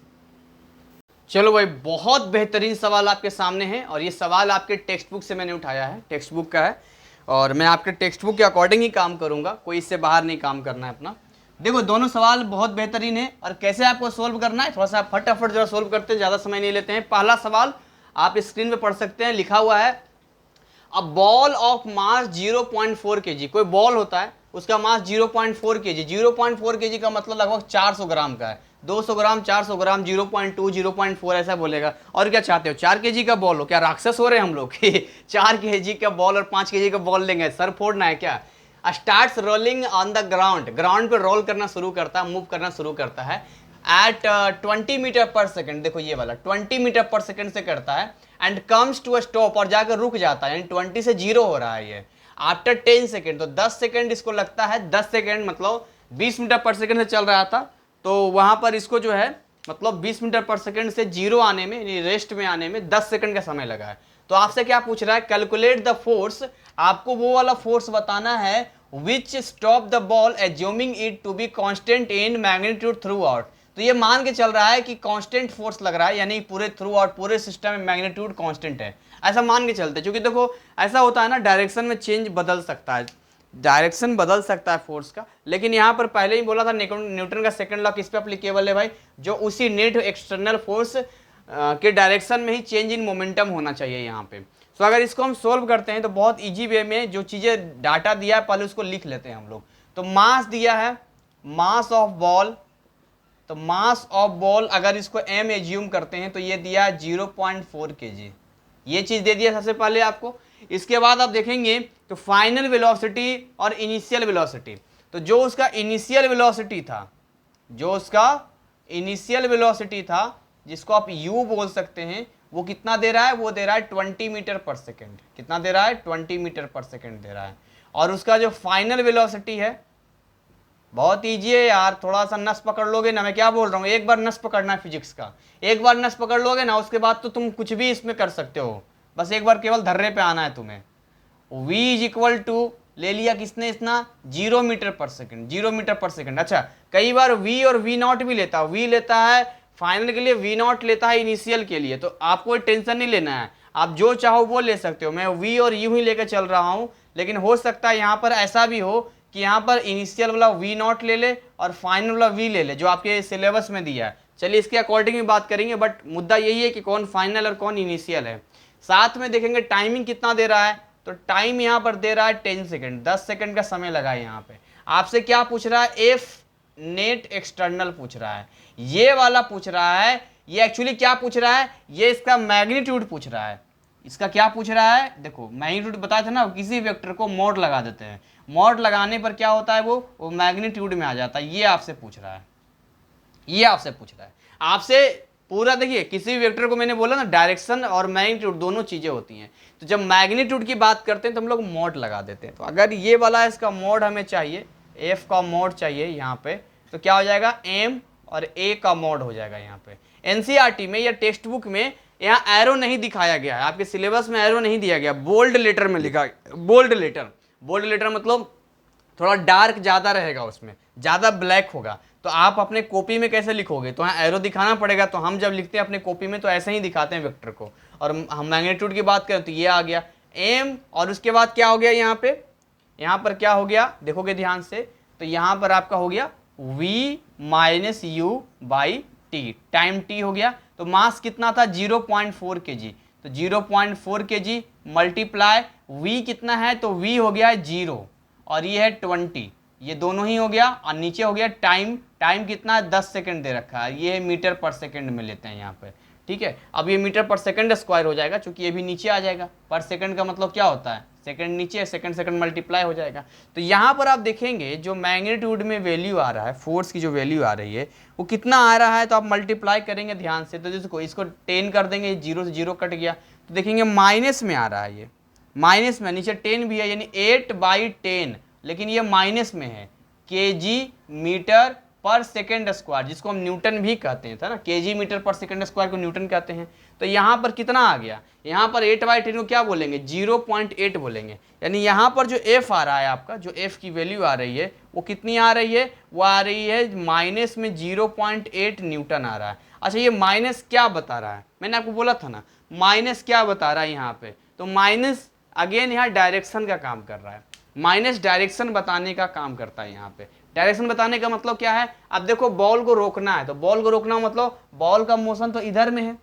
A: चलो भाई, बहुत बेहतरीन सवाल आपके सामने है और ये सवाल आपके टेक्स्ट बुक से मैंने उठाया है, टेक्स्ट बुक का है, और मैं आपके टेक्स्ट बुक के अकॉर्डिंग ही काम करूंगा, कोई इससे बाहर नहीं काम करना है अपना। देखो दोनों सवाल बहुत बेहतरीन है और कैसे आपको सोल्व करना है, थोड़ा सा फटाफट जरा सोल्व करते हैं, ज़्यादा समय नहीं लेते हैं। पहला सवाल आप स्क्रीन पे पढ़ सकते हैं, लिखा हुआ है a ball of mass 0.4 kg, कोई बॉल होता है उसका मास 0.4 kg, 0.4 kg का मतलब लगभग 400 ग्राम का है, 200 ग्राम 400 ग्राम 0.2 0.4 ऐसा बोलेगा। और क्या चाहते हो, 4 kg का बॉल हो, क्या राक्षस हो रहे हैं हम लोग कि 4 kg का बॉल और 5 kg का बॉल लेंगे, सर फोड़ना है क्या। Starts rolling on the ground, ground पे रोल करना शुरू करता है, मूव करना शुरू करता है एट 20 मीटर पर सेकेंड, देखो ये वाला 20 मीटर पर सेकेंड से करता है, and comes to a stop, और जाकर रुक जाता है, यानी 20 से 0 हो रहा है ये आफ्टर 10 सेकेंड। तो 10 सेकेंड इसको लगता है, 10 सेकेंड मतलब 20 मीटर पर सेकेंड से चल रहा था, तो वहां पर इसको जो है मतलब 20 मीटर पर सेकेंड से 0 आने में, यानी रेस्ट में आने में 10 सेकेंड का समय लगा है। तो आपसे क्या पूछ रहा है, कैलकुलेट द फोर्स, आपको वो वाला फोर्स बताना है which stop the ball assuming it to be constant in magnitude throughout. तो ये मान के चल रहा है कि कांस्टेंट फोर्स लग रहा है, यानी पूरे थ्रू आउट पूरे सिस्टम में मैग्नीट्यूड कांस्टेंट है, ऐसा मान के चलते। क्योंकि देखो ऐसा होता है ना, डायरेक्शन में चेंज बदल सकता है, डायरेक्शन बदल सकता है फोर्स का, लेकिन यहाँ पर पहले ही बोला था न्यूटन का सेकंड लॉ किस पे अप्लीकेबल है भाई, जो उसी नेट एक्सटर्नल फोर्स के डायरेक्शन में ही चेंज इन मोमेंटम होना चाहिए यहाँ पे। तो अगर इसको हम सोल्व करते हैं तो बहुत इजी वे में जो चीज़ें डाटा दिया है पहले उसको लिख लेते हैं हम लोग। तो मास दिया है, मास ऑफ बॉल, तो मास ऑफ बॉल अगर इसको m एज्यूम करते हैं तो ये दिया है 0.4 kg, ये चीज़ दे दिया सबसे पहले आपको। इसके बाद आप देखेंगे तो फाइनल वेलोसिटी और इनिशियल वेलोसिटी, तो जो उसका इनिशियल वेलोसिटी था, जो उसका इनिशियल वेलोसिटी था जिसको आप u बोल सकते हैं, वो कितना दे रहा है, वो दे रहा है 20 मीटर पर सेकेंड। कितना दे रहा है, 20 मीटर पर सेकेंड दे रहा है। और उसका जो फाइनल वेलोसिटी है, बहुत ईजी है यार, थोड़ा सा नस पकड़ लोगे ना, मैं क्या बोल रहा हूँ, एक बार नस पकड़ना है फिजिक्स का, एक बार नस पकड़ लोगे ना उसके बाद तो तुम कुछ भी इसमें कर सकते हो, बस एक बार केवल धर्रे पे आना है तुम्हें। v इज इक्वल टू ले लिया किसने, इतना 0 metre per second, 0 metre per second. अच्छा कई बार v और v नॉट भी लेता है, v लेता है फाइनल के लिए, v नॉट लेता है इनिशियल के लिए, तो आपको टेंशन नहीं लेना है, आप जो चाहो वो ले सकते हो। मैं v और u ही लेकर चल रहा हूँ, लेकिन हो सकता है यहाँ पर ऐसा भी हो कि यहाँ पर इनिशियल वाला v नॉट ले ले और फाइनल वाला v ले ले, जो आपके सिलेबस में दिया है। चलिए इसके अकॉर्डिंग भी बात करेंगे, बट मुद्दा यही है कि कौन फाइनल और कौन इनिशियल है। साथ में देखेंगे टाइमिंग कितना दे रहा है, तो टाइम यहाँ पर दे रहा है 10 सेकेंड, 10 सेकेंड का समय लगा है यहाँ पे। आपसे क्या पूछ रहा है, एफ नेट एक्सटर्नल पूछ रहा है, ये वाला पूछ रहा है। ये एक्चुअली क्या पूछ रहा है, ये इसका मैग्नीट्यूड पूछ रहा है। इसका क्या पूछ रहा है, देखो मैग्नीट्यूड बताया था ना, किसी वेक्टर को मॉड लगा देते हैं, मॉड लगाने पर क्या होता है, वो मैग्नीट्यूड में आ जाता है। ये आपसे पूछ रहा है, ये आपसे पूछ रहा है। आपसे पूरा देखिए, किसी भी वेक्टर को मैंने बोला ना डायरेक्शन और मैग्नीट्यूड दोनों चीजें होती हैं। तो जब मैग्नीट्यूड की बात करते हैं तो हम लोग मोड लगा देते हैं। तो अगर ये वाला इसका मोड हमें चाहिए, एफ का मोड चाहिए यहाँ पे, तो क्या हो जाएगा, एम और ए का मोड हो जाएगा यहाँ पे। एनसीईआरटी में या टेक्स्ट बुक में यहाँ एरो नहीं दिखाया गया है, आपके सिलेबस में एरो नहीं दिया गया, बोल्ड लेटर में लिखा, बोल्ड लेटर मतलब थोड़ा डार्क ज़्यादा रहेगा, उसमें ज़्यादा ब्लैक होगा। तो आप अपने कॉपी में कैसे लिखोगे, तो यहाँ एरो दिखाना पड़ेगा। तो हम जब लिखते हैं अपने कॉपी में तो ऐसे ही दिखाते हैं वेक्टर को। और हम मैग्नीट्यूड की बात करें तो ये आ गया एम, और उसके बाद क्या हो गया यहाँ पर क्या हो गया, देखोगे ध्यान से, तो यहाँ पर आपका हो गया v minus U by T, time T हो गया। तो मास कितना था 0.4 kg, तो 0.4 kg मल्टीप्लाई v कितना है, तो v हो गया है 0 और ये है 20, ये दोनों ही हो गया। और नीचे हो गया टाइम कितना है 10 सेकंड दे रखा है, ये मीटर पर सेकंड में लेते हैं यहाँ पे, ठीक है। अब ये मीटर पर सेकंड स्क्वायर हो जाएगा, क्योंकि ये भी नीचे आ जाएगा। पर सेकंड का मतलब क्या होता है, सेकंड नीचे, सेकंड मल्टीप्लाई हो जाएगा। तो यहाँ पर आप देखेंगे जो मैग्नीट्यूड में वैल्यू आ रहा है, फोर्स की जो वैल्यू आ रही है वो कितना आ रहा है, तो आप मल्टीप्लाई करेंगे ध्यान से, तो इसको 10 कर देंगे, 0 से 0 कट गया, तो देखेंगे माइनस में आ रहा है, ये माइनस में, नीचे 10 भी है, यानी 8/10, लेकिन ये माइनस में है, kg metre per second square, जिसको हम न्यूटन भी कहते हैं, था ना, kg metre per second square को न्यूटन कहते हैं। तो यहाँ पर कितना आ गया, यहाँ पर 8/10 को क्या बोलेंगे, 0.8 बोलेंगे। यानी यहाँ पर जो f आ रहा है आपका, जो f की वैल्यू आ रही है वो कितनी आ रही है, वो आ रही है माइनस में 0.8 न्यूटन आ रहा है। अच्छा, ये माइनस क्या बता रहा है, मैंने आपको बोला था ना माइनस क्या बता रहा है यहाँ पे, तो माइनस अगेन यहाँ डायरेक्शन का काम कर रहा है, माइनस डायरेक्शन बताने का काम करता है। यहाँ पे डायरेक्शन बताने का मतलब क्या है, अब देखो बॉल को रोकना है, तो बॉल को रोकना मतलब बॉल का मोशन तो इधर में है,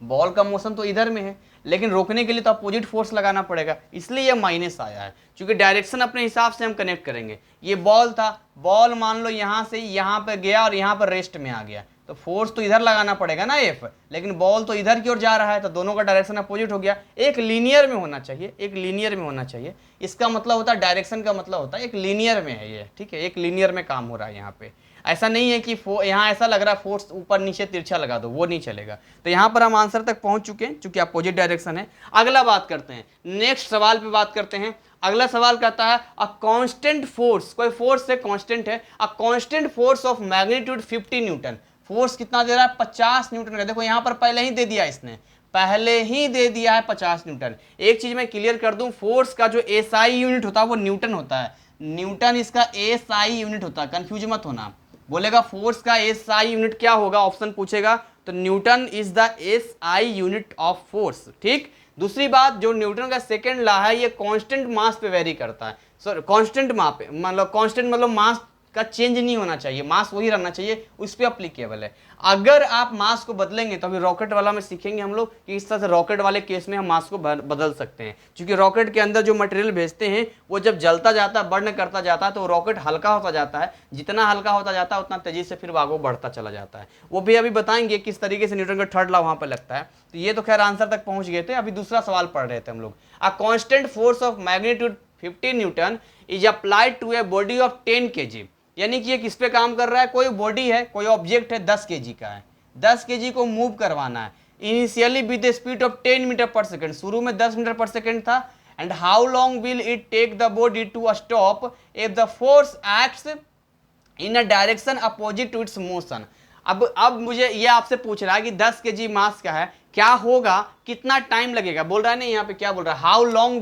A: बॉल का मोशन तो इधर में है, लेकिन रोकने के लिए तो अपोजिट फोर्स लगाना पड़ेगा, इसलिए ये माइनस आया है। क्योंकि डायरेक्शन अपने हिसाब से हम कनेक्ट करेंगे। ये बॉल था, बॉल मान लो यहाँ से यहाँ पे गया और यहाँ पर रेस्ट में आ गया, तो फोर्स तो इधर लगाना पड़ेगा ना एफ, लेकिन बॉल तो इधर की ओर जा रहा है, तो दोनों का डायरेक्शन अपोजिट हो गया। एक लीनियर में होना चाहिए, एक लीनियर में होना चाहिए, इसका मतलब होता है डायरेक्शन का मतलब होता है एक लीनियर में है ये, ठीक है, एक लीनियर में काम हो रहा है यहाँ पे। ऐसा नहीं है कि यहाँ ऐसा लग रहा है फोर्स ऊपर नीचे तिरछा लगा दो, वो नहीं चलेगा। तो यहाँ पर हम आंसर तक पहुंच चुके हैं, चूंकि अपोजिट डायरेक्शन है। अगला बात करते हैं, नेक्स्ट सवाल पे बात करते हैं। अगला सवाल कहता है अ कांस्टेंट फोर्स, कोई फोर्स है कांस्टेंट है, अ constant force of magnitude 50 Newton, force कितना दे रहा है 50 न्यूटन का। देखो यहाँ पर पहले ही दे दिया, इसने पहले ही दे दिया है 50 न्यूटन। एक चीज मैं क्लियर कर दूं, फोर्स का जो एसआई यूनिट होता है वो न्यूटन होता है, न्यूटन इसका एसआई यूनिट होता है, कंफ्यूज मत होना। बोलेगा फोर्स का एसआई यूनिट क्या होगा, ऑप्शन पूछेगा, तो Newton is the SI unit of force, ठीक। दूसरी बात, जो न्यूटन का सेकंड लॉ है ये कांस्टेंट मास पे वेरी करता है, सॉरी कांस्टेंट मास पे, मतलब कांस्टेंट मतलब मास का चेंज नहीं होना चाहिए, मास वही रहना चाहिए, उस पर अप्लीकेबल है। अगर आप मास को बदलेंगे तो अभी रॉकेट वाला में सीखेंगे हम लोग कि इस तरह से रॉकेट वाले केस में हम मास को बदल सकते हैं, क्योंकि रॉकेट के अंदर जो मटेरियल भेजते हैं वो जब जलता जाता है, बर्न करता जाता है, तो रॉकेट हल्का होता जाता है, जितना हल्का होता जाता है उतना तेजी से फिर आगे बढ़ता चला जाता है। वो भी अभी बताएंगे किस तरीके से न्यूटन का थर्ड लॉ वहां पर लगता है। तो ये तो खैर आंसर तक पहुंच गए थे, अभी दूसरा सवाल पढ़ रहे थे हम लोग। A constant force of magnitude 50 newton is applied to a body of 10 kg, यानी कि ये किस पे काम कर रहा है, कोई बॉडी है, कोई ऑब्जेक्ट है 10 kg का है, 10 kg को मूव करवाना है initially with the speed of 10 metre per second, शुरू में 10 मीटर पर सेकंड था। And how long will it take the body to stop if the force acts in a direction opposite to its motion. अब मुझे ये आपसे पूछ रहा है कि 10 kg मास का है, क्या होगा, कितना टाइम लगेगा, बोल रहा है ना यहाँ पे क्या बोल रहा है, how long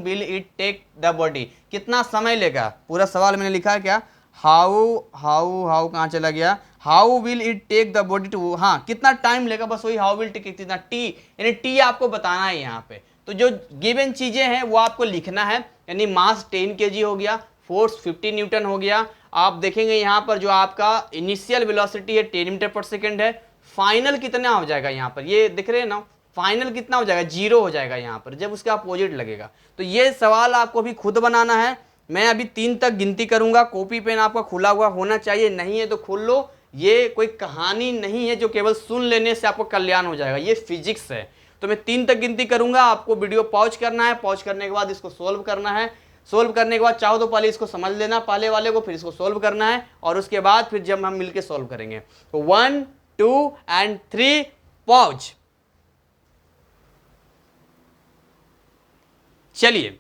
A: will it take the body, कितना समय लेगा। पूरा सवाल मैंने लिखा है क्या, हाउ कहाँ चला गया, how will it take the body to, हाँ कितना टाइम लेगा, बस वही हाउ विल टेक कितना, टी यानी टी आपको बताना है यहाँ पे। तो जो गिवन चीजें हैं वो आपको लिखना है, यानी मास 10 kg हो गया, फोर्स 50 न्यूटन हो गया। आप देखेंगे यहाँ पर जो आपका इनिशियल वेलोसिटी है 10 मीटर पर सेकंड है, फाइनल कितना हो जाएगा यहाँ पर, ये दिख रहे हैं ना, फाइनल कितना हो जाएगा, 0 हो जाएगा यहाँ पर जब उसका अपोजिट लगेगा। तो ये सवाल आपको भी खुद बनाना है। मैं अभी 3 तक गिनती करूंगा, कॉपी पेन आपका खुला हुआ होना चाहिए, नहीं है तो खोल लो। ये कोई कहानी नहीं है जो केवल सुन लेने से आपको कल्याण हो जाएगा, ये फिजिक्स है। तो मैं 3 तक गिनती करूंगा, आपको वीडियो पॉज करना है, पॉज करने के बाद इसको सोल्व करना है, सोल्व करने के बाद चाहो तो पहले इसको समझ लेना पहले वाले को, फिर इसको सोल्व करना है, और उसके बाद फिर जब हम मिलके सोल्व करेंगे। तो 1 2 and 3 पॉज। चलिए,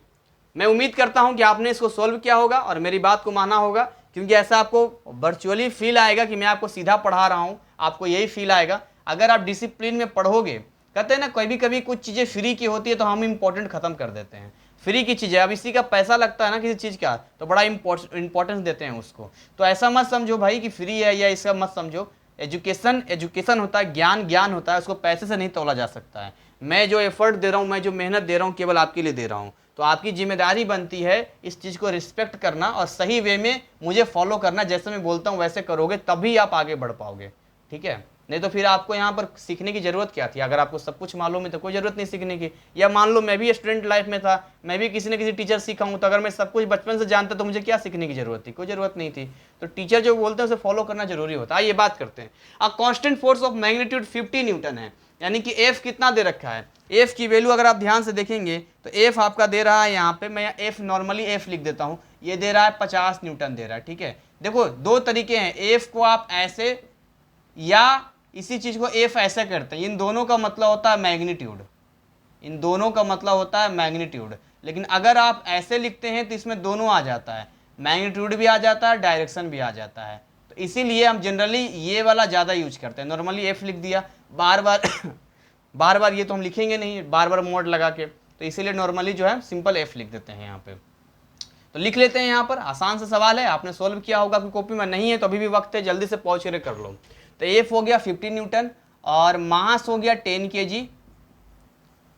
A: मैं उम्मीद करता हूं कि आपने इसको सॉल्व किया होगा और मेरी बात को माना होगा, क्योंकि ऐसा आपको वर्चुअली फील आएगा कि मैं आपको सीधा पढ़ा रहा हूं, आपको यही फील आएगा। अगर आप डिसिप्लिन में पढ़ोगे, कहते हैं ना कभी कभी कुछ चीज़ें फ्री की होती है तो हम इंपॉर्टेंट खत्म कर देते हैं। फ्री की चीज़ें, अब इसी का पैसा लगता है ना किसी चीज़ का, तो बड़ा इंपॉर्टेंस देते हैं उसको। तो ऐसा मत समझो भाई कि फ्री है, या इसका मत समझो। एजुकेशन होता है, ज्ञान होता है, उसको पैसे से नहीं तोला जा सकता है। मैं जो एफर्ट दे रहा हूँ, मैं जो मेहनत दे रहा हूँ, केवल आपके लिए दे रहा हूँ। तो आपकी जिम्मेदारी बनती है इस चीज़ को रिस्पेक्ट करना और सही वे में मुझे फॉलो करना। जैसे मैं बोलता हूँ वैसे करोगे तभी आप आगे बढ़ पाओगे, ठीक है। नहीं तो फिर आपको यहाँ पर सीखने की ज़रूरत क्या थी? अगर आपको सब कुछ मालूम है तो कोई ज़रूरत नहीं सीखने की। या मान लो मैं भी स्टूडेंट लाइफ में था, मैं भी किसी न किसी टीचर सीखा हूँ, तो अगर मैं सब कुछ बचपन से जानता तो मुझे क्या सीखने की ज़रूरत थी? कोई ज़रूरत नहीं थी। तो टीचर जो बोलते हैं उसे फॉलो करना जरूरी होता है। आइए बात करते हैं। अ constant force of magnitude 50 Newton है, यानी कि एफ कितना दे रखा है। एफ की वैल्यू अगर आप ध्यान से देखेंगे तो एफ आपका दे रहा है यहाँ पे, मैं एफ नॉर्मली एफ लिख देता हूँ, ये दे रहा है 50 न्यूटन दे रहा है, ठीक है। देखो दो तरीके हैं, एफ को आप ऐसे या इसी चीज को एफ ऐसे करते हैं, इन दोनों का मतलब होता है मैग्नीट्यूड, इन दोनों का मतलब होता है मैग्नीट्यूड। लेकिन अगर आप ऐसे लिखते हैं तो इसमें दोनों आ जाता है, मैग्नीट्यूड भी आ जाता है, डायरेक्शन भी आ जाता है। तो इसीलिए हम जनरली ये वाला ज़्यादा यूज करते हैं। नॉर्मली एफ लिख दिया, बार बार बार बार ये तो हम लिखेंगे नहीं बार बार मोड लगा के, तो इसीलिए नॉर्मली जो है सिंपल एफ लिख देते हैं यहाँ पे। तो लिख लेते हैं यहाँ पर, आसान सा सवाल है, आपने सोल्व किया होगा आपकी कॉपी में, नहीं है तो अभी भी वक्त है, जल्दी से पहुँच कर लो। तो एफ हो गया 50 न्यूटन और मास हो गया 10 kg,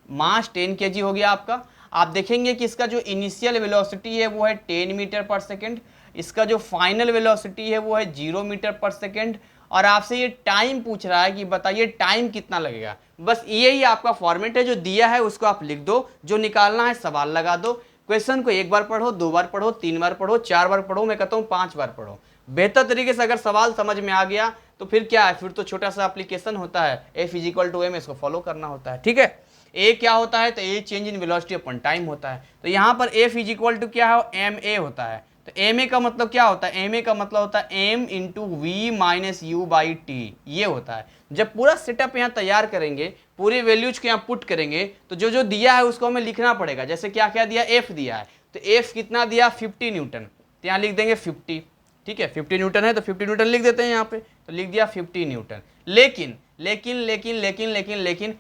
A: मास 10 kg हो गया आपका। आप देखेंगे कि इसका जो इनिशियल वेलोसिटी है वो है 10 मीटर पर सेकेंड, इसका जो फाइनल वेलोसिटी है वो है 0 मीटर पर सेकेंड, और आपसे ये टाइम पूछ रहा है कि बताइए टाइम कितना लगेगा। बस यही आपका फॉर्मेट है, जो दिया है उसको आप लिख दो, जो निकालना है सवाल लगा दो। क्वेश्चन को एक बार पढ़ो, 2 बार पढ़ो, 3 बार पढ़ो, 4 बार पढ़ो, मैं कहता हूँ 5 बार पढ़ो। बेहतर तरीके से अगर सवाल समझ में आ गया तो फिर क्या है, फिर तो छोटा सा एप्लीकेशन होता है, F is equal to M, इसको फॉलो करना होता है, ठीक है। ए क्या होता है, तो ए change in velocity upon time होता है। तो यहाँ पर एफ इज इक्वल टू क्या है, एम ए होता है। तो एम ए का मतलब क्या होता है, एम ए का मतलब होता है M into V minus U by T, ये होता है। जब पूरा सेटअप यहाँ तैयार करेंगे, पूरे वैल्यूज को यहाँ पुट करेंगे, तो जो जो दिया है उसको हमें लिखना पड़ेगा। जैसे क्या क्या दिया, एफ दिया है, तो एफ कितना दिया 50 न्यूटन, तो यहाँ लिख देंगे 50, ठीक है। 50 न्यूटन है तो 50 न्यूटन लिख देते हैं यहाँ पे, तो लिख दिया 50 न्यूटन। लेकिन लेकिन लेकिन लेकिन लेकिन लेकिन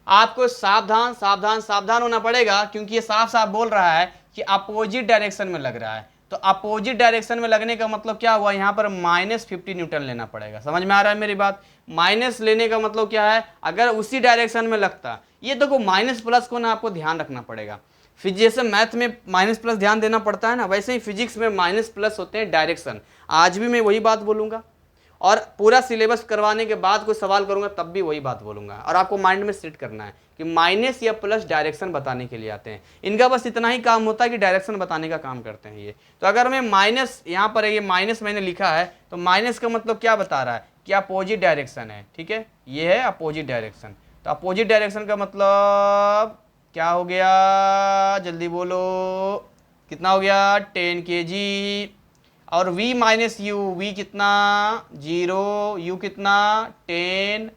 A: आपको सावधान सावधान सावधान होना पड़ेगा, क्योंकि ये साफ साफ बोल रहा है कि अपोजिट डायरेक्शन में लग रहा है। तो अपोजिट डायरेक्शन में लगने का मतलब क्या हुआ, यहाँ पर -50 न्यूटन लेना पड़ेगा। समझ में आ रहा है मेरी बात? माइनस लेने का मतलब क्या है, अगर उसी डायरेक्शन में लगता, ये देखो माइनस प्लस को ना आपको ध्यान रखना पड़ेगा। जैसे मैथ में माइनस प्लस ध्यान देना पड़ता है ना, वैसे ही फिजिक्स में माइनस प्लस होते हैं डायरेक्शन। आज भी मैं वही बात बोलूँगा, और पूरा सिलेबस करवाने के बाद कोई सवाल करूंगा तब भी वही बात बोलूंगा। और आपको माइंड में सेट करना है कि माइनस या प्लस डायरेक्शन बताने के लिए आते हैं, इनका बस इतना ही काम होता है कि डायरेक्शन बताने का काम करते हैं ये। तो अगर मैं माइनस यहाँ पर ये माइनस मैंने लिखा है, तो माइनस का मतलब क्या बता रहा है कि अपोजिट डायरेक्शन है, ठीक है, ये है अपोजिट डायरेक्शन। तो अपोजिट डायरेक्शन का मतलब क्या हो गया, जल्दी बोलो, कितना हो गया 10 kg, और v माइनस यू, वी कितना 0, u कितना 10,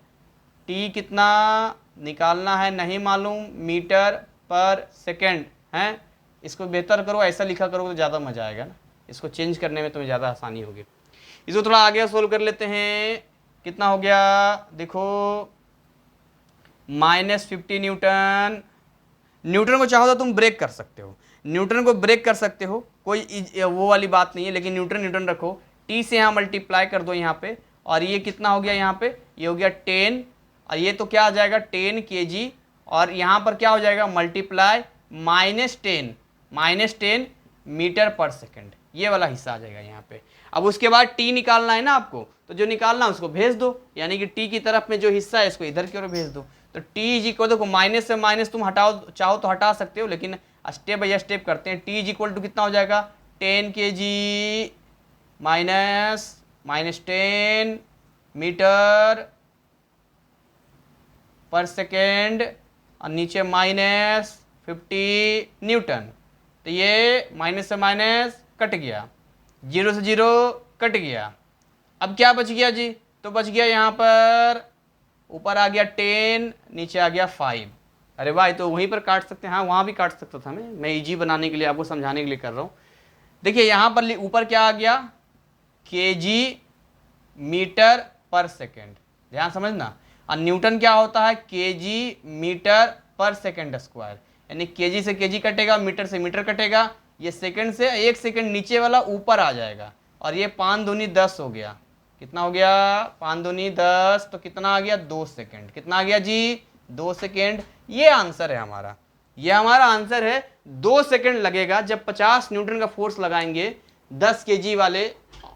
A: t कितना निकालना है नहीं मालूम, मीटर पर सेकेंड है। इसको बेहतर करो, ऐसा लिखा करो तो ज़्यादा मजा आएगा ना, इसको चेंज करने में तुम्हें ज़्यादा आसानी होगी। इसको थोड़ा आगे सोल्व कर लेते हैं। कितना हो गया देखो, -50 न्यूटन। न्यूटन को चाहो तो तुम ब्रेक कर सकते हो, न्यूटन को ब्रेक कर सकते हो, कोई वो वाली बात नहीं है, लेकिन न्यूटन न्यूटन रखो। टी से यहाँ मल्टीप्लाई कर दो यहाँ पे, और ये कितना हो गया यहाँ पे, ये हो गया 10, और ये तो क्या आ जाएगा 10 kg, और यहाँ पर क्या हो जाएगा मल्टीप्लाई -10 मीटर पर सेकेंड, ये वाला हिस्सा आ जाएगा यहाँ पे। अब उसके बाद टी निकालना है ना आपको, तो जो निकालना है उसको भेज दो, यानी कि टी की तरफ में जो हिस्सा है इसको इधर की ओर भेज दो। तो टी इज इक्वल, देखो माइनस से माइनस तुम हटाओ, चाहो तो हटा सकते हो, लेकिन स्टेप बाय स्टेप करते हैं। टी इज इक्वल टू कितना हो जाएगा 10 kg -10 मीटर पर सेकेंड, और नीचे -50 न्यूटन। तो ये माइनस से माइनस कट गया, 0 से 0 कट गया। अब क्या बच गया जी, तो बच गया यहाँ पर, ऊपर आ गया 10, नीचे आ गया 5। अरे भाई तो वहीं पर काट सकते हैं, हाँ वहाँ भी काट सकता था मैं इजी बनाने के लिए, आपको समझाने के लिए कर रहा हूँ। देखिए यहाँ पर ऊपर क्या आ गया, केजी मीटर पर सेकेंड, ध्यान समझना। और न्यूटन क्या होता है, KG metre per second square, यानी केजी से केजी कटेगा, मीटर से मीटर कटेगा, ये सेकंड से 1 सेकंड नीचे वाला ऊपर आ जाएगा, और ये 5 दूनी 10 हो गया, कितना हो गया 5 दूनी 10, तो कितना आ गया 2 सेकंड, कितना आ गया जी 2 सेकंड। ये आंसर है हमारा, ये हमारा आंसर है। 2 सेकंड लगेगा जब 50 न्यूटन का फोर्स लगाएंगे 10 केजी वाले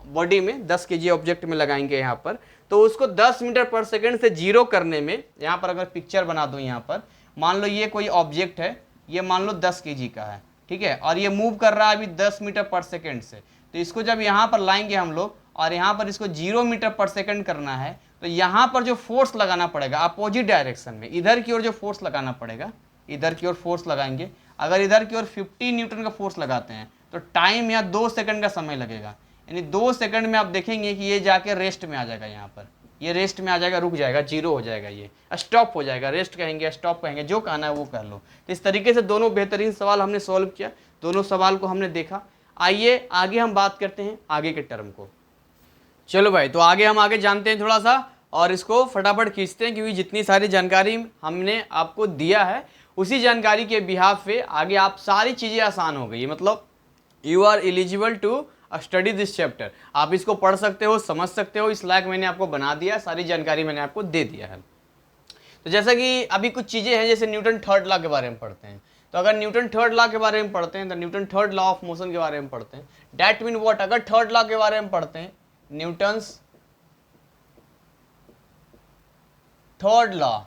A: बॉडी में, 10 केजी ऑब्जेक्ट में लगाएंगे यहाँ पर, तो उसको 10 मीटर पर सेकंड से जीरो करने में, यहाँ पर अगर पिक्चर बना दो, यहाँ पर मान लो ये कोई ऑब्जेक्ट है, ये मान लो 10 केजी का है, ठीक है, और ये मूव कर रहा है अभी 10 मीटर पर सेकंड से, तो इसको जब यहाँ पर लाएंगे हम लोग और यहाँ पर इसको 0 मीटर पर सेकंड करना है, तो यहाँ पर जो फोर्स लगाना पड़ेगा अपोजिट डायरेक्शन में, इधर की ओर जो फोर्स लगाना पड़ेगा, इधर की ओर फोर्स लगाएंगे, अगर इधर की ओर 50 न्यूटन का फोर्स लगाते हैं तो टाइम यहाँ 2 सेकंड का समय लगेगा, यानी 2 सेकंड में आप देखेंगे कि ये जाके रेस्ट में आ जाएगा, यहाँ पर ये रेस्ट में आ जाएगा, रुक जाएगा, जीरो हो जाएगा, ये स्टॉप हो जाएगा, रेस्ट कहेंगे स्टॉप कहेंगे, जो कहना है वो कह लो। तो इस तरीके से दोनों बेहतरीन सवाल हमने सॉल्व किया, दोनों सवाल को हमने देखा। आइए आगे हम बात करते हैं आगे के टर्म को। चलो भाई, तो आगे हम आगे जानते हैं थोड़ा सा, और इसको फटाफट खींचते हैं, क्योंकि जितनी सारी जानकारी हमने आपको दिया है उसी जानकारी के बिहाफ पे आगे आप सारी चीज़ें आसान हो गई, मतलब you are eligible to study this chapter. आप इसको पढ़ सकते हो, समझ सकते हो, इस लायक मैंने आपको बना दिया, सारी जानकारी मैंने आपको दे दिया है। तो जैसा कि अभी कुछ चीज़ें हैं, जैसे न्यूटन थर्ड लॉ के बारे में पढ़ते हैं, तो अगर न्यूटन थर्ड लॉ के बारे में पढ़ते हैं तो Newton third law of motion के बारे में पढ़ते हैं। डैट मीन व्हाट, अगर थर्ड लॉ के बारे में पढ़ते हैं, न्यूटन्स थर्ड लॉ,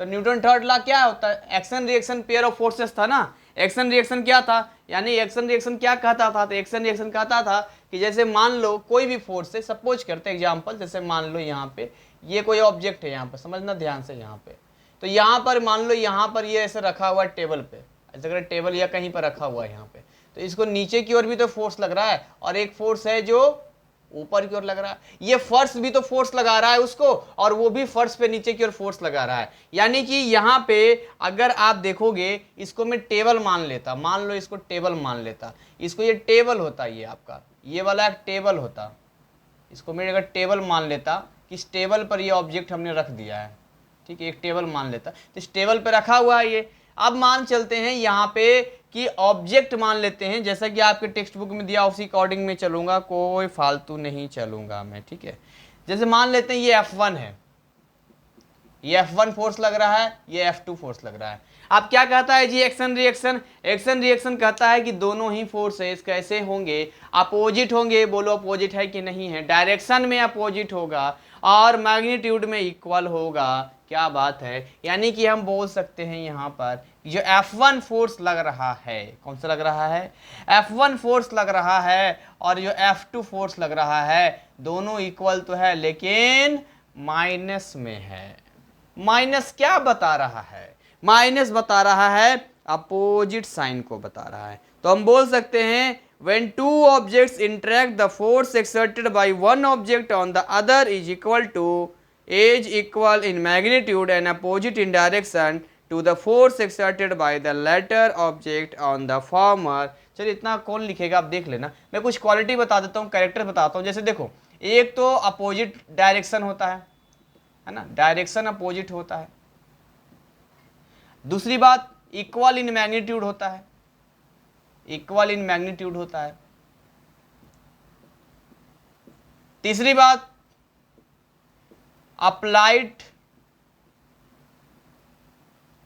A: तो न्यूटन थर्ड लॉ क्या होता है, action reaction pair of forces था ना। एक्शन रिएक्शन क्या था, यानी एक्शन रिएक्शन क्या कहता था, तो एक्शन रिएक्शन कहता था कि जैसे मान लो कोई भी फोर्स है, सपोज करते एग्जांपल, जैसे मान लो यहाँ पे ये कोई ऑब्जेक्ट है, यहाँ पे समझना ध्यान से, यहाँ पे तो यहाँ पर मान लो यहाँ पर ये ऐसे रखा हुआ है टेबल पे, ऐसे अगर टेबल या कहीं पर रखा हुआ है यहाँ पे, तो इसको नीचे की ओर भी तो फोर्स लग रहा है, और एक फोर्स है जो ऊपर की ओर लग रहा है, ये फर्श भी तो फोर्स लगा रहा है उसको, और वो भी फर्श पे नीचे की ओर फोर्स लगा रहा है। यानी कि यहाँ पे अगर आप देखोगे, इसको मैं टेबल मान लेता, मान लो इसको टेबल मान लेता, इसको ये टेबल होता, ये आपका ये वाला एक टेबल होता, इसको मैं अगर टेबल मान लेता कि इस टेबल पर ये ऑब्जेक्ट हमने रख दिया है, ठीक है, एक टेबल मान लेता, तो इस टेबल पे रखा हुआ है ये। अब मान चलते हैं यहाँ पे कि ऑब्जेक्ट मान लेते हैं, जैसा कि आपके टेक्स्ट बुक में दिया उसी अकॉर्डिंग में चलूंगा, कोई फालतू नहीं चलूंगा मैं, ठीक है। जैसे मान लेते हैं ये F1 है, ये F1 फोर्स लग रहा है, ये F2 फोर्स लग रहा है। अब क्या कहता है जी एक्शन रिएक्शन, एक्शन रिएक्शन कहता है कि दोनों ही फोर्सेस कैसे होंगे, अपोजिट होंगे, बोलो अपोजिट है कि नहीं है, डायरेक्शन में अपोजिट होगा और मैग्नीट्यूड में इक्वल होगा। क्या बात है, यानी कि हम बोल सकते हैं यहाँ पर जो F1 फोर्स लग रहा है, कौन सा लग रहा है, F1 फोर्स लग रहा है, और जो F2 फोर्स लग रहा है, दोनों इक्वल तो है लेकिन माइनस में है। माइनस क्या बता रहा है, माइनस बता रहा है अपोजिट साइन को बता रहा है। तो हम बोल सकते हैं when two objects interact, the force exerted by one object on the other is equal in magnitude and opposite in direction to the force exerted by the latter object on the former। चलिए इतना कौन लिखेगा आप देख लेना, मैं कुछ quality बता देता हूँ, कैरेक्टर बताता हूँ। जैसे देखो, एक तो अपोजिट डायरेक्शन होता है ना, डायरेक्शन अपोजिट होता है। दूसरी बात इक्वल इन मैग्नीट्यूड होता है, इक्वल इन मैग्नीट्यूड होता है। तीसरी बात अप्लाइड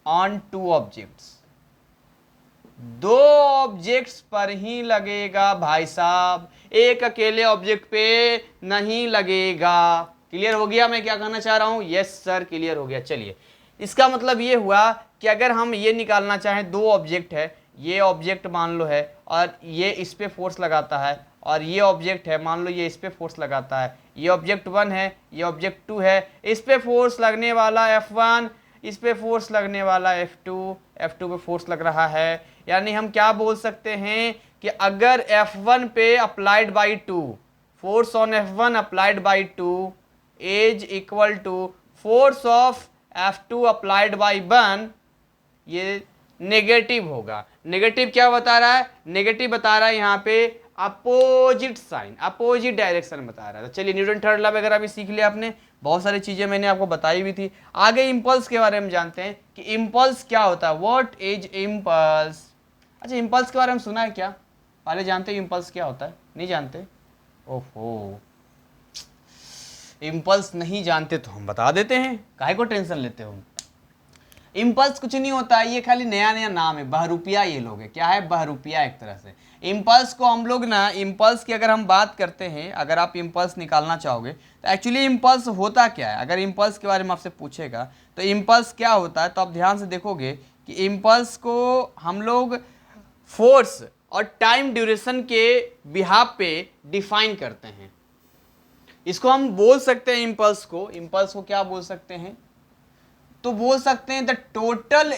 A: ऑन टू ऑब्जेक्ट्स, दो ऑब्जेक्ट्स पर ही लगेगा भाई साहब, एक अकेले ऑब्जेक्ट पे नहीं लगेगा। क्लियर हो गया मैं क्या कहना चाह रहा हूं, यस सर क्लियर हो गया। चलिए इसका मतलब ये हुआ कि अगर हम ये निकालना चाहें, दो ऑब्जेक्ट है, ये ऑब्जेक्ट मान लो है और ये इस पे फोर्स लगाता है, और ये ऑब्जेक्ट है मान लो ये इस पे फोर्स लगाता है, ये ऑब्जेक्ट 1 है, ये ऑब्जेक्ट 2 है, इस पे फोर्स लगने वाला F1, इस पे फोर्स लगने वाला F2, F2 पे फोर्स लग रहा है। यानी हम क्या बोल सकते हैं कि अगर F1 पे applied by 2, force on F1 applied by 2 is equal to force of F2 applied by 1, ये नेगेटिव होगा। नेगेटिव क्या बता रहा है? नेगेटिव बता रहा है यहाँ पे अपोजिट साइन, अपोजिट डायरेक्शन बता रहा है। तो चलिए न्यूटन थर्ड लॉ वगैरह भी सीख लिया आपने, बहुत सारी चीजें मैंने आपको बताई भी थी। आगे इम्पल्स के बारे में जानते हैं कि इम्पल्स क्या होता है। What is impulse? अच्छा, इम्पल्स के बारे में सुना है क्या? पहले जानते हैं इम्पल्स क्या होता है? नहीं जानते? ओहो, इम्पल्स नहीं जानते तो हम बता देते हैं, काहे को टेंशन लेते हो। इम्पल्स कुछ नहीं होता है, ये खाली नया नया नाम है, बहरूपिया ये लोग है। क्या है? बहरूपिया एक तरह से। इम्पल्स को हम लोग ना, इम्पल्स की अगर हम बात करते हैं, अगर आप इम्पल्स निकालना चाहोगे तो एक्चुअली इम्पल्स होता क्या है, अगर इम्पल्स के बारे में आपसे पूछेगा तो इम्पल्स क्या होता है, तो आप ध्यान से देखोगे कि इम्पल्स को हम लोग फोर्स और टाइम ड्यूरेशन के बिहाफ पे डिफाइन करते हैं। इसको हम बोल सकते हैं इम्पल्स को क्या बोल सकते हैं? तो बोल सकते हैं the total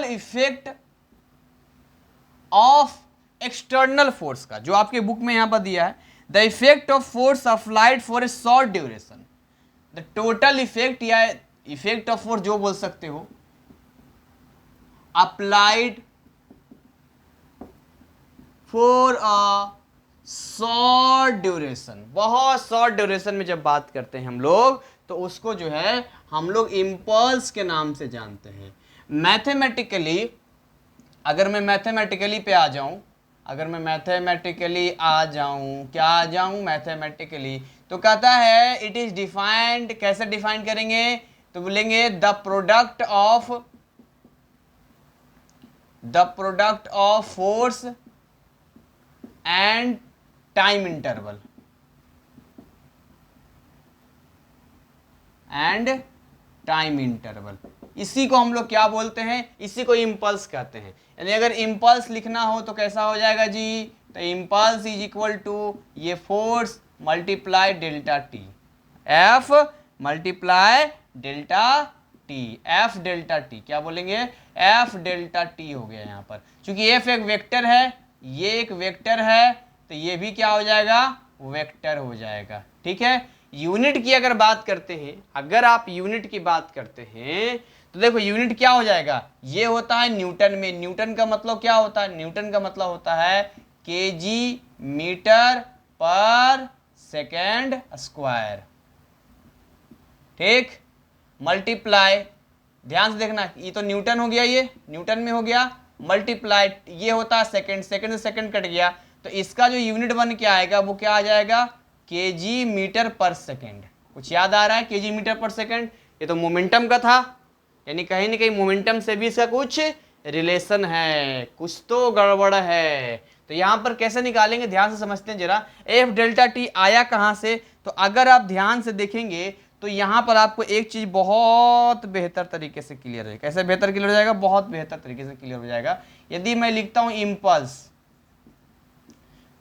A: effect of external force का, जो आपके बुक में यहां पर दिया है, the effect of force applied for a short duration. The total effect या इफेक्ट ऑफ फोर्स जो बोल सकते हो, applied for a short duration. बहुत शॉर्ट ड्यूरेशन में जब बात करते हैं हम लोग, तो उसको जो है हम लोग इम्पल्स के नाम से जानते हैं। मैथमेटिकली अगर मैं मैथमेटिकली पे आ जाऊं, अगर मैं मैथमेटिकली आ जाऊं, क्या आ जाऊं? मैथमेटिकली, तो कहता है इट इज डिफाइंड। कैसे डिफाइन करेंगे? तो बोलेंगे the product of force and time interval इसी को हम लोग क्या बोलते हैं? इसी को इम्पल्स कहते हैं। यानी अगर इम्पल्स लिखना हो तो कैसा हो जाएगा जी? तो इम्पल्स इज इक्वल टू ये force multiply delta T, F multiply delta T, F delta T. क्या बोलेंगे? एफ डेल्टा टी हो गया यहाँ पर। चूंकि एफ एक वेक्टर है, ये एक वेक्टर है, तो ये भी क्या हो जाएगा? वेक्टर हो जाएगा। ठीक है। यूनिट की अगर बात करते हैं, अगर आप यूनिट की बात करते हैं तो देखो यूनिट क्या हो जाएगा? ये होता है न्यूटन में। न्यूटन का मतलब क्या होता है? न्यूटन का मतलब होता है KG metre per second square. ठीक। मल्टीप्लाई, ध्यान से देखना, ये तो न्यूटन हो गया, ये न्यूटन में हो गया। मल्टीप्लाई ये होता है सेकेंड, सेकेंड से सेकेंड कट गया, तो इसका जो यूनिट बन के आएगा वो क्या आ जाएगा? KG metre per second. कुछ याद आ रहा है? केजी मीटर पर सेकेंड, ये तो मोमेंटम का था, यानी कहीं ना कहीं मोमेंटम से भी इसका कुछ रिलेशन है, कुछ तो गड़बड़ है। तो यहां पर कैसे निकालेंगे? ध्यान से समझते हैं जरा। एफ डेल्टा टी आया कहां से? तो अगर आप ध्यान से देखेंगे तो यहां पर आपको एक चीज बहुत बेहतर तरीके से क्लियर है। कैसे बेहतर क्लियर हो जाएगा? बहुत बेहतर तरीके से क्लियर हो जाएगा। यदि मैं लिखता हूं इम्पल्स,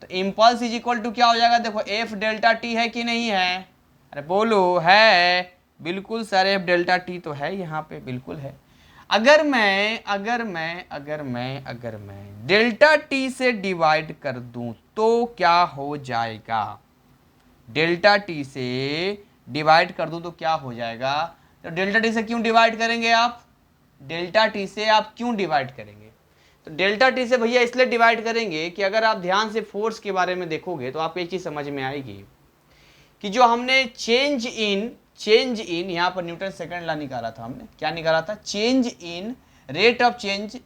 A: तो इम्पल्स इज इक्वल टू क्या हो जाएगा? देखो एफ डेल्टा टी है कि नहीं है? अरे बोलो, है। बिल्कुल सर, एफ डेल्टा टी तो है यहाँ पे, बिल्कुल है। अगर मैं डेल्टा टी से डिवाइड कर दूं तो क्या हो जाएगा? डेल्टा टी से डिवाइड कर दूं तो क्या हो जाएगा? तो डेल्टा टी से क्यों डिवाइड करेंगे आप? डेल्टा टी से आप क्यों डिवाइड करेंगे? तो डेल्टा टी से भैया इसलिए डिवाइड करेंगे कि अगर आप ध्यान से फोर्स के बारे में देखोगे तो आपको एक चीज समझ में आएगी कि जो हमने चेंज इन यहाँ पर न्यूटन सेकंड लॉ निकाला था हमने, क्या निकाला था? Change in rate of change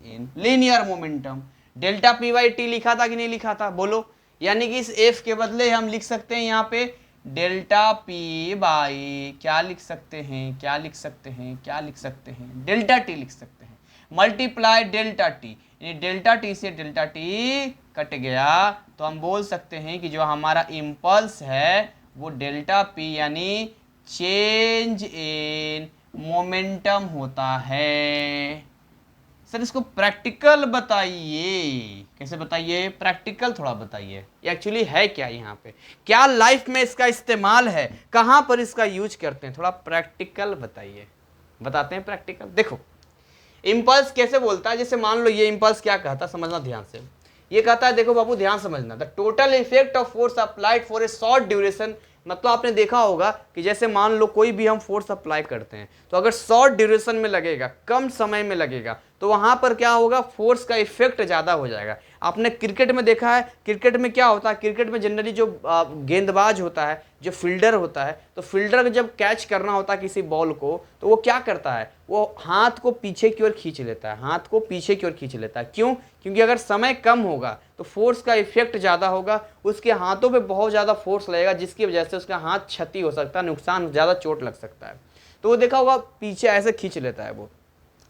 A: in linear momentum, delta P by T लिखा था कि नहीं लिखा था? बोलो। यानी कि इस एफ के बदले हम लिख सकते हैं यहाँ पे डेल्टा पी बाई क्या लिख सकते हैं? डेल्टा टी लिख सकते हैं, multiply delta T. Delta T से डेल्टा टी कट गया तो हम बोल सकते हैं कि जो हमारा इम्पल्स है वो डेल्टा पी यानी चेंज इन मोमेंटम होता है। सर इसको प्रैक्टिकल बताइए, कैसे बताइए? प्रैक्टिकल थोड़ा बताइए, ये एक्चुअली है क्या? यहाँ पे क्या लाइफ में इसका इस्तेमाल है? कहाँ पर इसका यूज करते हैं? थोड़ा प्रैक्टिकल बताइए। बताते हैं प्रैक्टिकल। देखो इम्पल्स कैसे बोलता है, जैसे मान लो ये इम्पल्स क्या कहता है, समझना ध्यान से। ये कहता है, देखो बाबू ध्यान समझना, the total effect of force applied for a short duration, मतलब आपने देखा होगा कि जैसे मान लो कोई भी हम फोर्स अप्लाई करते हैं तो अगर शॉर्ट ड्यूरेशन में लगेगा, कम समय में लगेगा, तो वहां पर क्या होगा, फोर्स का इफेक्ट ज्यादा हो जाएगा। आपने क्रिकेट में देखा है, क्रिकेट में क्या होता है, क्रिकेट में जनरली जो गेंदबाज होता है, जो फील्डर होता है, तो फील्डर को जब कैच करना होता है किसी बॉल को, तो वो क्या करता है, वो हाथ को पीछे की ओर खींच लेता है, हाथ को पीछे की ओर खींच लेता है। क्यों? क्योंकि अगर समय कम होगा तो फोर्स का इफेक्ट ज़्यादा होगा, उसके हाथों पे बहुत ज़्यादा फोर्स लगेगा, जिसकी वजह से उसका हाथ क्षति हो सकता है, नुकसान, ज़्यादा चोट लग सकता है। तो वो देखा होगा पीछे ऐसे खींच लेता है वो।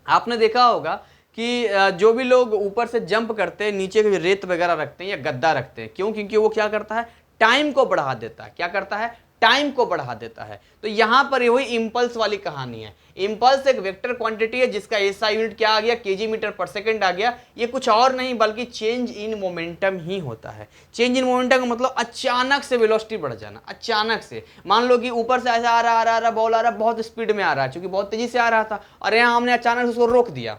A: आपने देखा होगा कि जो भी लोग ऊपर से जंप करते हैं, नीचे रेत वगैरह रखते हैं या गद्दा रखते हैं, क्यों? क्योंकि वो क्या करता है, टाइम को बढ़ा देता है। क्या करता है? टाइम को बढ़ा देता है। तो यहां पर ये हुई इंपल्स वाली कहानी है। इंपल्स एक वेक्टर क्वांटिटी है जिसका एसआई यूनिट क्या आ गया, केजी मीटर पर सेकंड आ गया। ये कुछ और नहीं बल्कि चेंज इन मोमेंटम ही होता है। चेंज इन मोमेंटम का मतलब अचानक से वेलोसिटी बढ़ जाना, अचानक से। मान लो कि ऊपर से ऐसा आ रहा बॉल आ रहा, बहुत स्पीड में आ रहा है, क्योंकि बहुत तेजी से आ रहा था, और यहां हमने अचानक से उसको रोक दिया,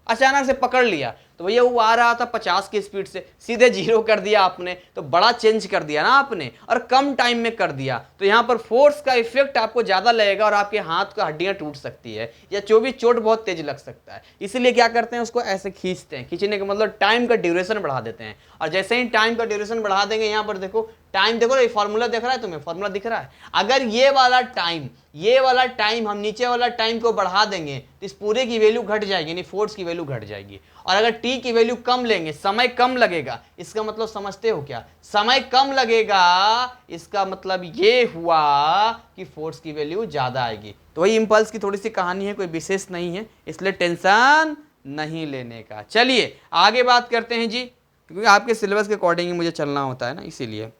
A: अचानक से पकड़ लिया, तो भैया वो आ रहा था 50 की स्पीड से, सीधे 0 कर दिया आपने, तो बड़ा चेंज कर दिया ना आपने, और कम टाइम में कर दिया। तो यहां पर फोर्स का इफेक्ट आपको ज्यादा लगेगा और आपके हाथ का हड्डियां टूट सकती है, या चोट बहुत तेज लग सकता है। इसीलिए क्या करते हैं, उसको ऐसे खींचते हैं। खींचने का मतलब टाइम का ड्यूरेशन बढ़ा देते हैं। और जैसे ही टाइम का ड्यूरेशन बढ़ा देंगे, यहां पर देखो टाइम, देखो ये फॉर्मूला दिख रहा है तुम्हें, फॉर्मूला दिख रहा है। अगर ये वाला टाइम हम नीचे वाला टाइम को बढ़ा देंगे तो इस पूरे की वैल्यू घट जाएगी, यानी फोर्स की वैल्यू घट जाएगी। और अगर टी की वैल्यू कम लेंगे, समय कम लगेगा, इसका मतलब समझते हो क्या, समय कम लगेगा, इसका मतलब ये हुआ कि फोर्स की वैल्यू ज्यादा आएगी। तो वही इंपल्स की थोड़ी सी कहानी है, कोई विशेष नहीं है, इसलिए टेंशन नहीं लेने का। चलिए आगे बात करते हैं जी, क्योंकि आपके सिलेबस के अकॉर्डिंग मुझे चलना होता है ना, इसीलिए।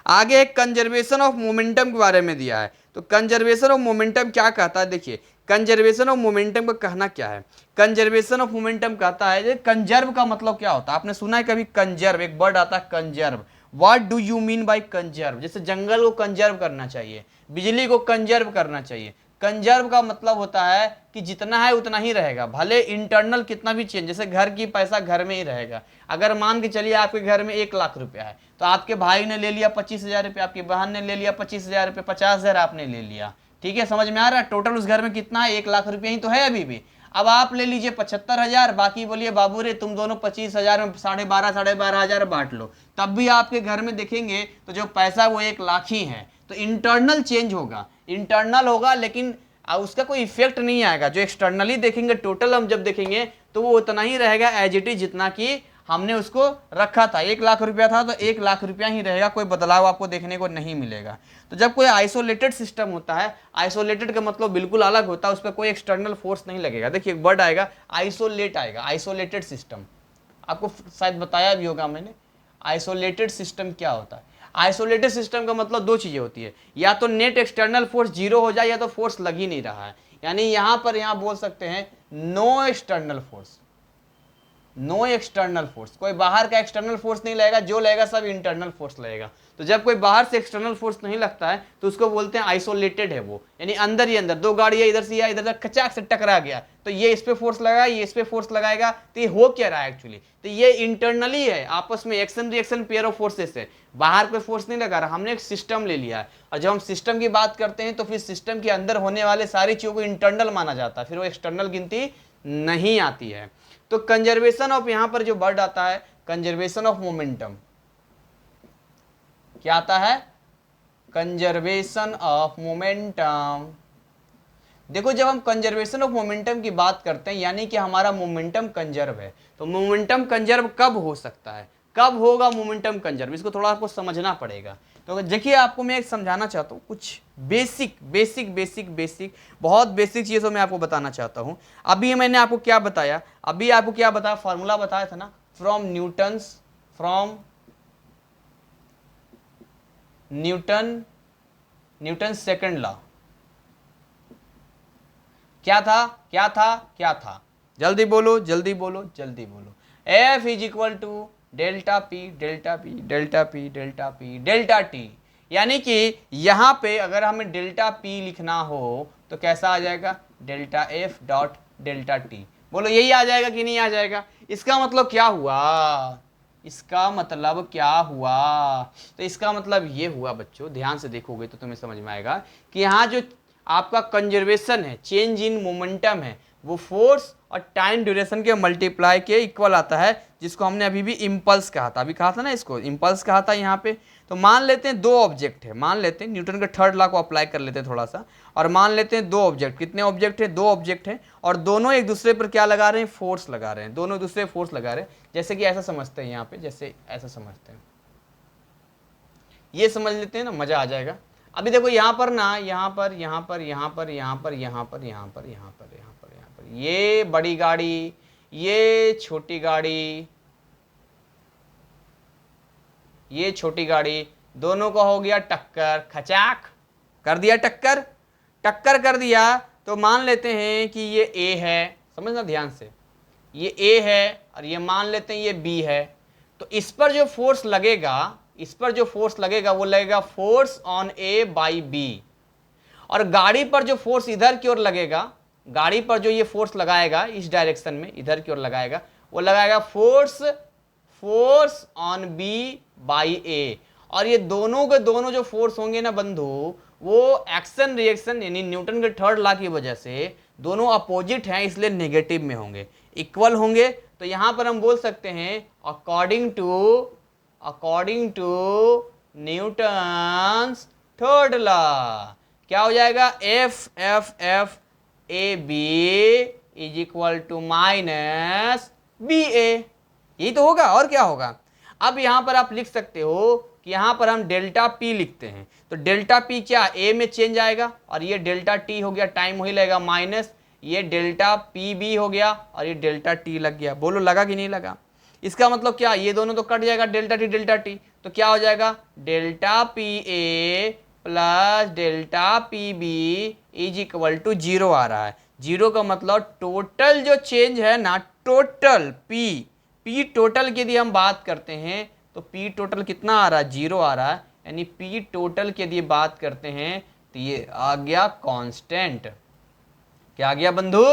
A: आगे एक कंजर्वेशन ऑफ मोमेंटम के बारे में दिया है। तो कंजर्वेशन ऑफ मोमेंटम क्या कहता है, देखिए कंजर्वेशन ऑफ मोमेंटम का कहना क्या है। कंजर्वेशन ऑफ मोमेंटम कहता है, कंजर्व का मतलब क्या होता है, आपने सुना है कभी कंजर्व, एक वर्ड आता है conserve. What do you mean by conserve? जैसे जंगल को कंजर्व करना चाहिए, बिजली को कंजर्व करना चाहिए। कंजर्व का मतलब होता है कि जितना है उतना ही रहेगा, भले इंटरनल कितना भी चेंज, जैसे घर की पैसा घर में ही रहेगा। अगर मान के चलिए आपके घर में 1 लाख रुपया है, तो आपके भाई ने ले लिया 25,000 रुपये, आपकी बहन ने ले लिया 25,000 रुपये, 50,000 आपने ले लिया, ठीक है, समझ में आ रहा है। टोटल उस घर में कितना है, 1 लाख रुपया ही तो है अभी भी। अब आप ले लीजिए 75,000, बाकी बोलिए बाबू रे तुम दोनों 25,000 में 12,500 बांट लो, तब भी आपके घर में देखेंगे तो जो पैसा वो 1 लाख ही है। तो इंटरनल चेंज होगा, इंटरनल होगा, लेकिन उसका कोई इफेक्ट नहीं आएगा। जो एक्सटर्नली देखेंगे, टोटल हम जब देखेंगे तो वो उतना ही रहेगा एज इट इज, जितना कि हमने उसको रखा था। 1 लाख रुपया था तो 1 लाख रुपया ही रहेगा, कोई बदलाव आपको देखने को नहीं मिलेगा। तो जब कोई आइसोलेटेड सिस्टम होता है, आइसोलेटेड का मतलब बिल्कुल अलग होता है, उस पर कोई एक्सटर्नल फोर्स नहीं लगेगा। देखिए एक वर्ड आएगा आइसोलेट, आएगा आइसोलेटेड सिस्टम, आपको शायद बताया भी होगा मैंने। आइसोलेटेड सिस्टम क्या होता है? आइसोलेटेड सिस्टम का मतलब 2 चीजें होती है, या तो नेट एक्सटर्नल फोर्स 0 हो जाए, या तो फोर्स लग ही नहीं रहा है। यानी यहां पर बोल सकते हैं no external force, no external force, कोई बाहर का एक्सटर्नल फोर्स नहीं लगेगा, जो लगेगा सब इंटरनल फोर्स लगेगा। तो जब कोई बाहर से एक्सटर्नल फोर्स नहीं लगता है तो उसको बोलते हैं आइसोलेटेड है वो, यानी अंदर ही अंदर। 2 गाड़ियां इधर से या इधर से खचाक से टकरा गया, तो ये इस पे फोर्स लगाएगा, ये इस पे फोर्स लगाएगा, तो ये हो क्या रहा है एक्चुअली, तो ये इंटरनली है, आपस में action reaction pair of forces है, बाहर कोई फोर्स नहीं लगा रहा, हमने एक सिस्टम ले लिया है। और जब हम सिस्टम की बात करते हैं तो फिर सिस्टम के अंदर होने वाले सारी चीजों को इंटरनल माना जाता है, फिर वो एक्सटर्नल गिनती नहीं आती है। तो कंजर्वेशन ऑफ, यहां पर जो वर्ड आता है कंजर्वेशन ऑफ मोमेंटम, क्या आता है? Conservation of momentum. देखो जब हम कंजर्वेशन ऑफ मोमेंटम की बात करते हैं, यानी कि हमारा मोमेंटम कंजर्व है, तो मोमेंटम कंजर्व कब हो सकता है, कब होगा मोमेंटम कंजर्व, इसको थोड़ा आपको समझना पड़ेगा। तो देखिए आपको मैं एक समझाना चाहता हूँ, कुछ बेसिक बहुत बेसिक चीज़ों में आपको बताना चाहता हूँ। अभी मैंने आपको क्या बताया, फॉर्मूला बताया था ना, फ्रॉम न्यूटन सेकंड लॉ। क्या था? जल्दी बोलो। F is equal to delta T. यानी कि यहां पे अगर हमें डेल्टा पी लिखना हो तो कैसा आ जाएगा, delta F dot delta T. बोलो यही आ जाएगा कि नहीं आ जाएगा? इसका मतलब क्या हुआ? इसका मतलब क्या हुआ? तो इसका मतलब ये हुआ बच्चों, ध्यान से देखोगे तो तुम्हें समझ में आएगा कि यहाँ जो आपका कंजर्वेशन है, चेंज इन मोमेंटम है, वो फोर्स और टाइम ड्यूरेशन के मल्टीप्लाई के इक्वल आता है, जिसको हमने अभी भी इम्पल्स कहा था, अभी कहा था ना, इसको इम्पल्स कहा था यहाँ पे। तो मान लेते हैं दो ऑब्जेक्ट है, मान लेते हैं न्यूटन के थर्ड लॉ को अप्लाई कर लेते हैं थोड़ा सा, और मान लेते हैं दो ऑब्जेक्ट, कितने ऑब्जेक्ट है? दो ऑब्जेक्ट है, और दोनों एक दूसरे पर क्या लगा रहे हैं? फोर्स लगा रहे हैं, दोनों एक दूसरे फोर्स लगा रहे हैं। जैसे कि ऐसा समझते हैं यहाँ पे, जैसे ऐसा समझते हैं, ये समझ लेते हैं ना, मजा आ जाएगा। अभी देखो यहाँ पर ना, यहाँ पर, यहाँ पर, यहाँ पर, यहाँ पर, यहाँ पर, यहाँ पर, यहाँ पर, यहाँ पर, यहाँ पर, ये बड़ी गाड़ी, ये छोटी गाड़ी, ये छोटी गाड़ी, दोनों का हो गया टक्कर, खचाक कर दिया टक्कर, टक्कर कर दिया। तो मान लेते हैं कि ये ए है, समझना ध्यान से, ये ए है, और ये मान लेते हैं ये बी है। तो इस पर जो फोर्स लगेगा, इस पर जो फोर्स लगेगा वो लगेगा force on A by B, और गाड़ी पर जो फोर्स इधर की ओर लगेगा, गाड़ी पर जो ये फोर्स लगाएगा इस डायरेक्शन में, इधर की ओर लगाएगा, वो लगाएगा force, force on B by A. और ये दोनों के दोनों जो फोर्स होंगे ना बंधु, वो एक्शन रिएक्शन यानी न्यूटन के थर्ड लॉ की वजह से दोनों अपोजिट हैं, इसलिए नेगेटिव में होंगे, इक्वल होंगे। तो यहां पर हम बोल सकते हैं according to Newton's third law क्या हो जाएगा? F F F A B is equal to minus B A, यही तो होगा, और क्या होगा? अब यहां पर आप लिख सकते हो कि यहां पर हम डेल्टा पी लिखते हैं, तो डेल्टा पी क्या? ए में चेंज आएगा, और ये डेल्टा टी हो गया, टाइम वही लगेगा, माइनस ये डेल्टा पी बी हो गया, और ये डेल्टा टी लग गया। बोलो लगा कि नहीं लगा? इसका मतलब क्या? ये दोनों तो कट जाएगा, डेल्टा टी, तो क्या हो जाएगा? Delta P A plus delta P B is equal to zero आ रहा है। जीरो का मतलब टोटल जो चेंज है ना, टोटल पी टोटल की यदि हम बात करते हैं तो पी टोटल कितना आ रहा है? जीरो आ रहा है, यानी पी टोटल की यदि बात करते हैं तो ये आ गया कांस्टेंट। क्या आ गया बंधु?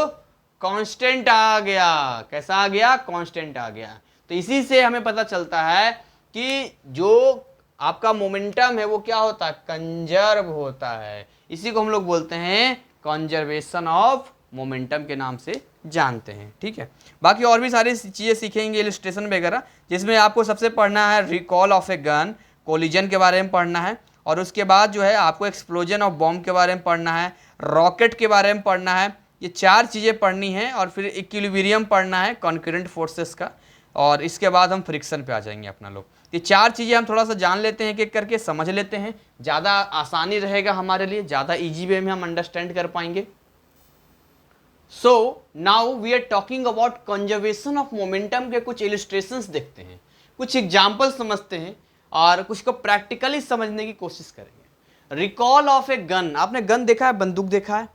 A: कांस्टेंट आ गया। कैसा आ गया? कांस्टेंट आ गया। तो इसी से हमें पता चलता है कि जो आपका मोमेंटम है वो क्या होता है? कंजर्व होता है। इसी को हम लोग बोलते हैं कंजर्वेशन ऑफ मोमेंटम के नाम से जानते हैं। ठीक है, बाकी और भी सारी चीज़ें सीखेंगे, इलिस्ट्रेशन वगैरह, जिसमें आपको सबसे पढ़ना है recall of a gun, collision के बारे में पढ़ना है, और उसके बाद जो है आपको एक्सप्लोजन ऑफ बॉम्ब के बारे में पढ़ना है, रॉकेट के बारे में पढ़ना है। ये चार चीज़ें पढ़नी है, और फिर इक्विलिब्रियम पढ़ना है कॉन्करेंट फोर्सेस का, और इसके बाद हम फ्रिक्शन पे आ जाएंगे अपना लोग। ये चार चीज़ें हम थोड़ा सा जान लेते हैं, एक एक करके समझ लेते हैं, ज़्यादा आसानी रहेगा हमारे लिए, ज़्यादा ईजी वे में हम अंडरस्टैंड कर पाएंगे। So now we are talking about conservation of momentum के कुछ इलिस्ट्रेशंस देखते हैं, कुछ एग्जाम्पल समझते हैं, और कुछ को प्रैक्टिकली समझने की कोशिश करेंगे। रिकॉल ऑफ ए गन, आपने गन देखा है? बंदूक देखा है?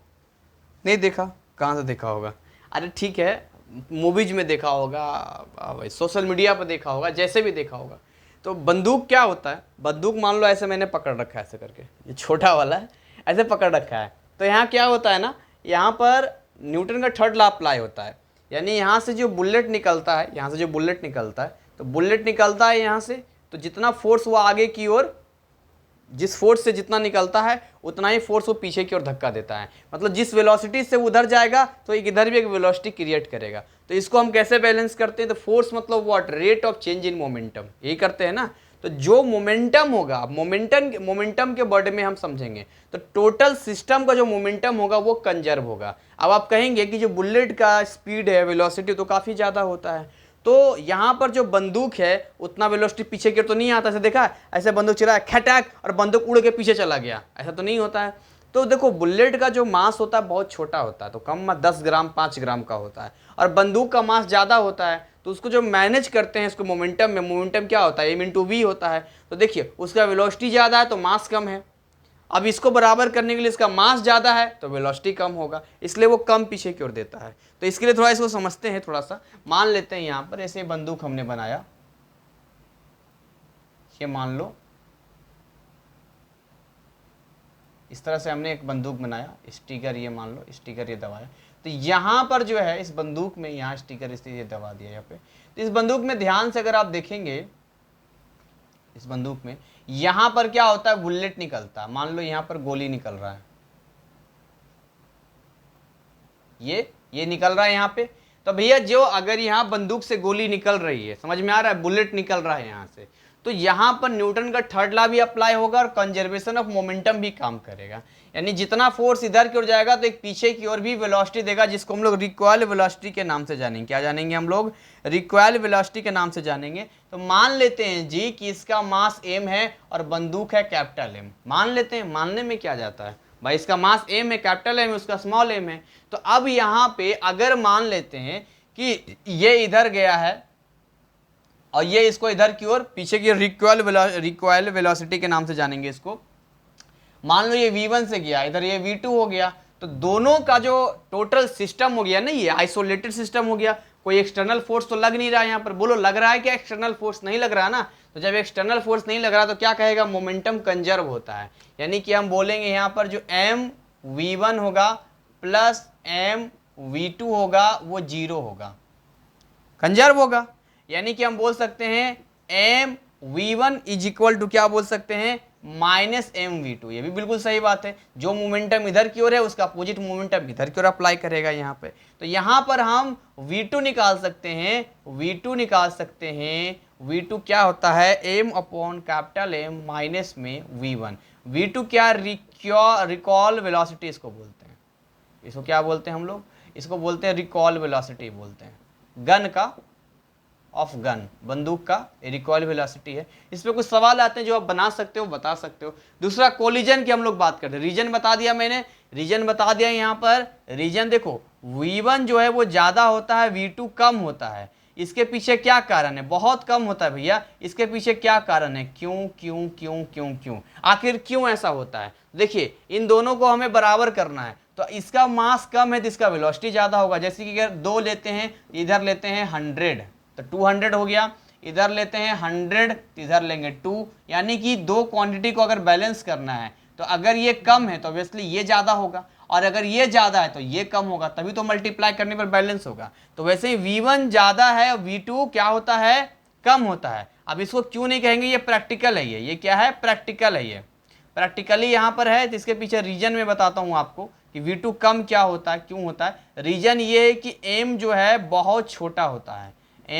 A: नहीं देखा? कहाँ से देखा होगा? अरे ठीक है, मूवीज में देखा होगा, सोशल मीडिया पर देखा होगा, जैसे भी देखा होगा। तो बंदूक क्या होता है? बंदूक मान लो ऐसे मैंने पकड़ रखा है, ऐसे करके, ये छोटा वाला है, ऐसे पकड़ रखा है। तो यहाँ क्या होता है ना, यहाँ पर न्यूटन का थर्ड लॉ अप्लाई होता है, यानी यहाँ से जो बुलेट निकलता है, यहाँ से जो बुलेट निकलता है, तो बुलेट निकलता है यहाँ से, तो जितना फोर्स वो आगे की ओर, जिस फोर्स से जितना निकलता है उतना ही फोर्स वो पीछे की ओर धक्का देता है। मतलब जिस वेलोसिटी से उधर जाएगा तो एक इधर भी एक वेलोसिटी क्रिएट करेगा। तो इसको हम कैसे बैलेंस करते हैं? तो फोर्स मतलब what? Rate of change in momentum, यही करते हैं ना। तो जो मोमेंटम होगा, मोमेंटम के वर्ड में हम समझेंगे, तो टोटल सिस्टम का जो मोमेंटम होगा वो कंजर्व होगा। अब आप कहेंगे कि जो बुलेट का स्पीड है, वेलोसिटी तो काफ़ी ज़्यादा होता है, तो यहाँ पर जो बंदूक है उतना वेलोसिटी पीछे की ओर तो नहीं आता। ऐसे देखा है, ऐसे बंदूक चलाया खटैक और बंदूक उड़ के पीछे चला गया, ऐसा तो नहीं होता है। तो देखो बुलेट का जो मास होता है बहुत छोटा होता है, तो कम 10 ग्राम 5 ग्राम का होता है, और बंदूक का मास ज़्यादा होता है। तो उसको जो मैनेज करते हैं इसको मोमेंटम में, मोमेंटम क्या होता है? m/v होता है। तो देखिए उसका वेलोसिटी ज़्यादा है तो मास कम है। अब इसको बराबर करने के लिए इसका मास ज़्यादा है तो वेलोसिटी कम होगा, इसलिए वो कम पीछे की ओर देता है। तो इसके लिए थोड़ा इसको समझते हैं, थोड़ा सा मान लेते हैं। यहाँ पर ऐसे बंदूक हमने बनाया, ये मान लो इस तरह से हमने एक बंदूक बनाया, स्टिकर ये मान लो, स्टिकर ये दबाया। तो यहाँ पर जो है इस बंदूक में, यहाँ स्टिकर इसलिए दबा दिया यहाँ पे, तो इस बंदूक में ध्यान से अगर आप देखेंगे, इस बंदूक में यहाँ पर क्या होता है, बुलेट निकलता है। मान लो यहाँ पर गोली निकल रहा है, ये निकल रहा है यहाँ पे। तो भैया जो अगर यहाँ बंदूक से गोली निकल रही है, समझ में आ रहा है, बुलेट निकल रहा है यहाँ से, तो यहाँ पर न्यूटन का थर्ड लॉ भी अप्लाई होगा और कंजर्वेशन ऑफ मोमेंटम भी काम करेगा। यानी जितना फोर्स इधर की ओर जाएगा तो एक पीछे की ओर भी वेलोसिटी देगा, जिसको हम लोग रिकॉइल वेलोसिटी के नाम से जानेंगे। क्या जानेंगे हम लोग? रिकॉइल वेलोसिटी के नाम से जानेंगे। तो मान लेते हैं जी कि इसका मास m है और बंदूक है कैपिटल M। मान लेते हैं, मानने में क्या जाता है भाई, इसका मास m है, कैपिटल M है, उसका स्मॉल m है। तो अब यहाँ पे अगर मान लेते हैं कि ये इधर गया है और ये इसको इधर की ओर पीछे की रिकॉइल वेलोसिटी के नाम से जानेंगे इसको। मान लो ये v1 से गया, इधर ये v2 हो गया, तो दोनों का जो टोटल सिस्टम हो गया ना, ये आइसोलेटेड सिस्टम हो गया। कोई एक्सटर्नल फोर्स तो लग नहीं रहा है यहाँ पर। बोलो लग रहा है क्या? एक्सटर्नल फोर्स नहीं लग रहा ना। तो जब एक्सटर्नल फोर्स नहीं लग रहा तो क्या कहेगा? मोमेंटम कंजर्व होता है। यानी कि हम बोलेंगे यहाँ पर जो m v1 होगा प्लस m v2 होगा वो 0 होगा, कंजर्व होगा। यानी कि हम बोल सकते हैं m v1 is equal to क्या बोल सकते हैं? Minus m v2। ये भी बिल्कुल सही बात है। जो मोमेंटम इधर की ओर है उसका अपोजिट मोमेंटम इधर की ओर अप्लाई करेगा यहाँ पे। तो यहाँ पर हम v2 निकाल सकते हैं, v2 निकाल सकते हैं। v2 क्या होता है? m upon capital M minus में v1। v2 क्या? रिकॉल वेलोसिटी इसको बोलते हैं। इसको क्या बोलते हैं हम लोग? इसको बोलते हैं रिकॉल वेलोसिटी बोलते हैं। गन का ऑफ गन, बंदूक का रिकॉइल वेलोसिटी है। इस पे कुछ सवाल आते हैं जो आप बना सकते हो, बता सकते हो। दूसरा कोलिजन की हम लोग बात करते हैं। रीजन बता दिया मैंने, रीजन बता दिया यहाँ पर। रीजन देखो v1 जो है वो ज्यादा होता है, v2 कम होता है। इसके पीछे क्या कारण है? बहुत कम होता है भैया। इसके पीछे क्या कारण है? क्यों क्यों क्यों क्यों क्यों? आखिर क्यों ऐसा होता है? देखिए इन दोनों को हमें बराबर करना है। तो इसका मास कम है तो इसका वेलोसिटी ज्यादा होगा। जैसे कि अगर 2 लेते हैं, इधर लेते हैं 100 तो 200 हो गया। इधर लेते हैं 100 तो इधर लेंगे 2। यानी कि दो क्वांटिटी को अगर बैलेंस करना है तो अगर ये कम है तो ऑब्वियसली ये ज्यादा होगा, और अगर ये ज्यादा है तो ये कम होगा, तभी तो मल्टीप्लाई करने पर बैलेंस होगा। तो वैसे ही v1 ज्यादा है और v2 क्या होता है? कम होता है। अब इसको क्यों नहीं कहेंगे? ये प्रैक्टिकल है। ये क्या है? प्रैक्टिकल है। ये प्रैक्टिकली यहाँ पर है। तो इसके पीछे रीजन में बताता हूँ आपको कि v2 कम क्या होता है, क्यों होता है। रीजन ये है कि m जो है बहुत छोटा होता है,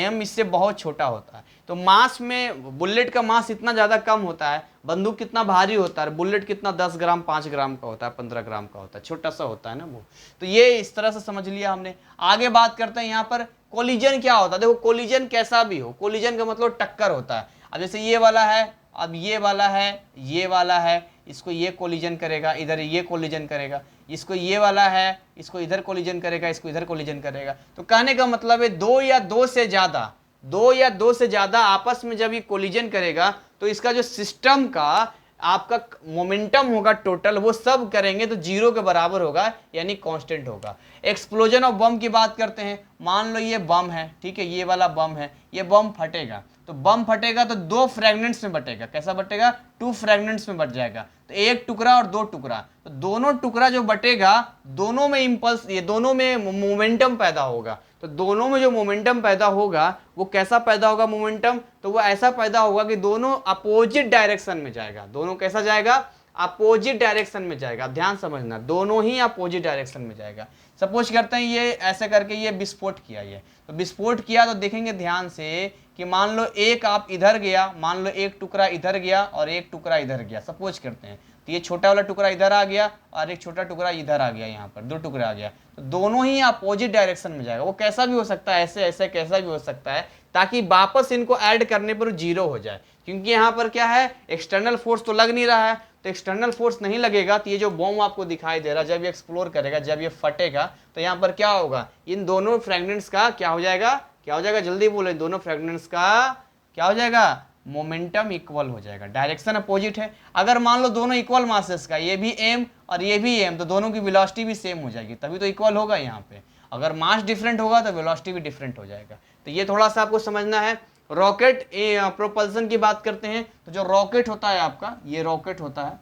A: m इससे बहुत छोटा होता है। तो मास में बुलेट का मास इतना ज़्यादा कम होता है, बंदूक कितना भारी होता है, बुलेट कितना 10 ग्राम 5 ग्राम का होता है, 15 ग्राम का होता है, छोटा सा होता है ना वो। तो ये इस तरह से समझ लिया हमने। आगे बात करते हैं यहाँ पर कोलिजन क्या होता है। देखो कोलिजन कैसा भी हो, कोलिजन का मतलब टक्कर होता है। अब जैसे ये वाला है, अब ये वाला है, ये वाला है, इसको ये कोलिजन करेगा, इधर ये कोलिजन करेगा, इसको ये वाला है, इसको इधर कोलिजन करेगा, इसको इधर कोलिजन करेगा। तो कहने का मतलब है दो या दो से ज्यादा आपस में जब ये कोलिजन करेगा तो इसका जो सिस्टम का आपका मोमेंटम होगा टोटल, वो सब करेंगे तो 0 के बराबर होगा, यानी कांस्टेंट होगा। एक्सप्लोजन ऑफ बम की बात करते हैं। मान लो ये बम है, ठीक है, ये वाला बम है, ये बम फटेगा। तो बम फटेगा तो 2 फ्रैगमेंट्स में बटेगा। कैसा बटेगा? 2 फ्रैगमेंट्स में बट जाएगा। तो एक टुकड़ा और 2 टुकड़ा। तो दोनों टुकड़ा जो बटेगा, दोनों में इंपल्स, ये दोनों में मोमेंटम पैदा होगा। तो दोनों में जो मोमेंटम पैदा होगा वो कैसा पैदा होगा मोमेंटम? तो वो ऐसा पैदा होगा कि दोनों अपोजिट डायरेक्शन में जाएगा। दोनों कैसा जाएगा? अपोजिट डायरेक्शन में जाएगा। ध्यान समझना, दोनों ही अपोजिट डायरेक्शन में जाएगा। सपोज करते हैं ये ऐसे करके ये विस्फोट किया, ये तो विस्फोट किया तो देखेंगे ध्यान से कि मान लो एक आप इधर गया, मान लो एक टुकड़ा इधर गया और एक टुकड़ा इधर गया। सपोज करते हैं तो ये छोटा वाला टुकड़ा इधर आ गया और एक छोटा टुकड़ा इधर आ गया, यहाँ पर 2 टुकड़े आ गया। तो दोनों ही अपोजिट डायरेक्शन में जाएगा। वो कैसा भी हो सकता है, ऐसे ऐसे कैसा भी हो सकता है, ताकि वापस इनको ऐड करने पर 0 हो जाए। क्योंकि यहाँ पर क्या है, एक्सटर्नल फोर्स तो लग नहीं रहा है। तो एक्सटर्नल फोर्स नहीं लगेगा तो ये जो बॉम्ब आपको दिखाई दे रहा है, जब ये एक्सप्लोर करेगा, जब ये फटेगा, तो यहाँ पर क्या होगा? इन दोनों फ्रैगमेंट्स का क्या हो जाएगा? क्या हो जाएगा? जल्दी बोले। दोनों फ्रैगमेंट्स का क्या हो जाएगा? मोमेंटम इक्वल हो जाएगा। डायरेक्शन अपोजिट है। अगर मान लो दोनों इक्वल मासेस का, ये भी m और ये भी m, तो दोनों की वेलोसिटी भी सेम हो जाएगी, तभी तो इक्वल होगा। यहाँ पे अगर मास डिफरेंट होगा तो वेलोसिटी भी डिफरेंट हो जाएगा। तो ये थोड़ा सा आपको समझना है। रॉकेट प्रोपल्सन की बात करते हैं तो जो रॉकेट होता है आपका, ये रॉकेट होता है,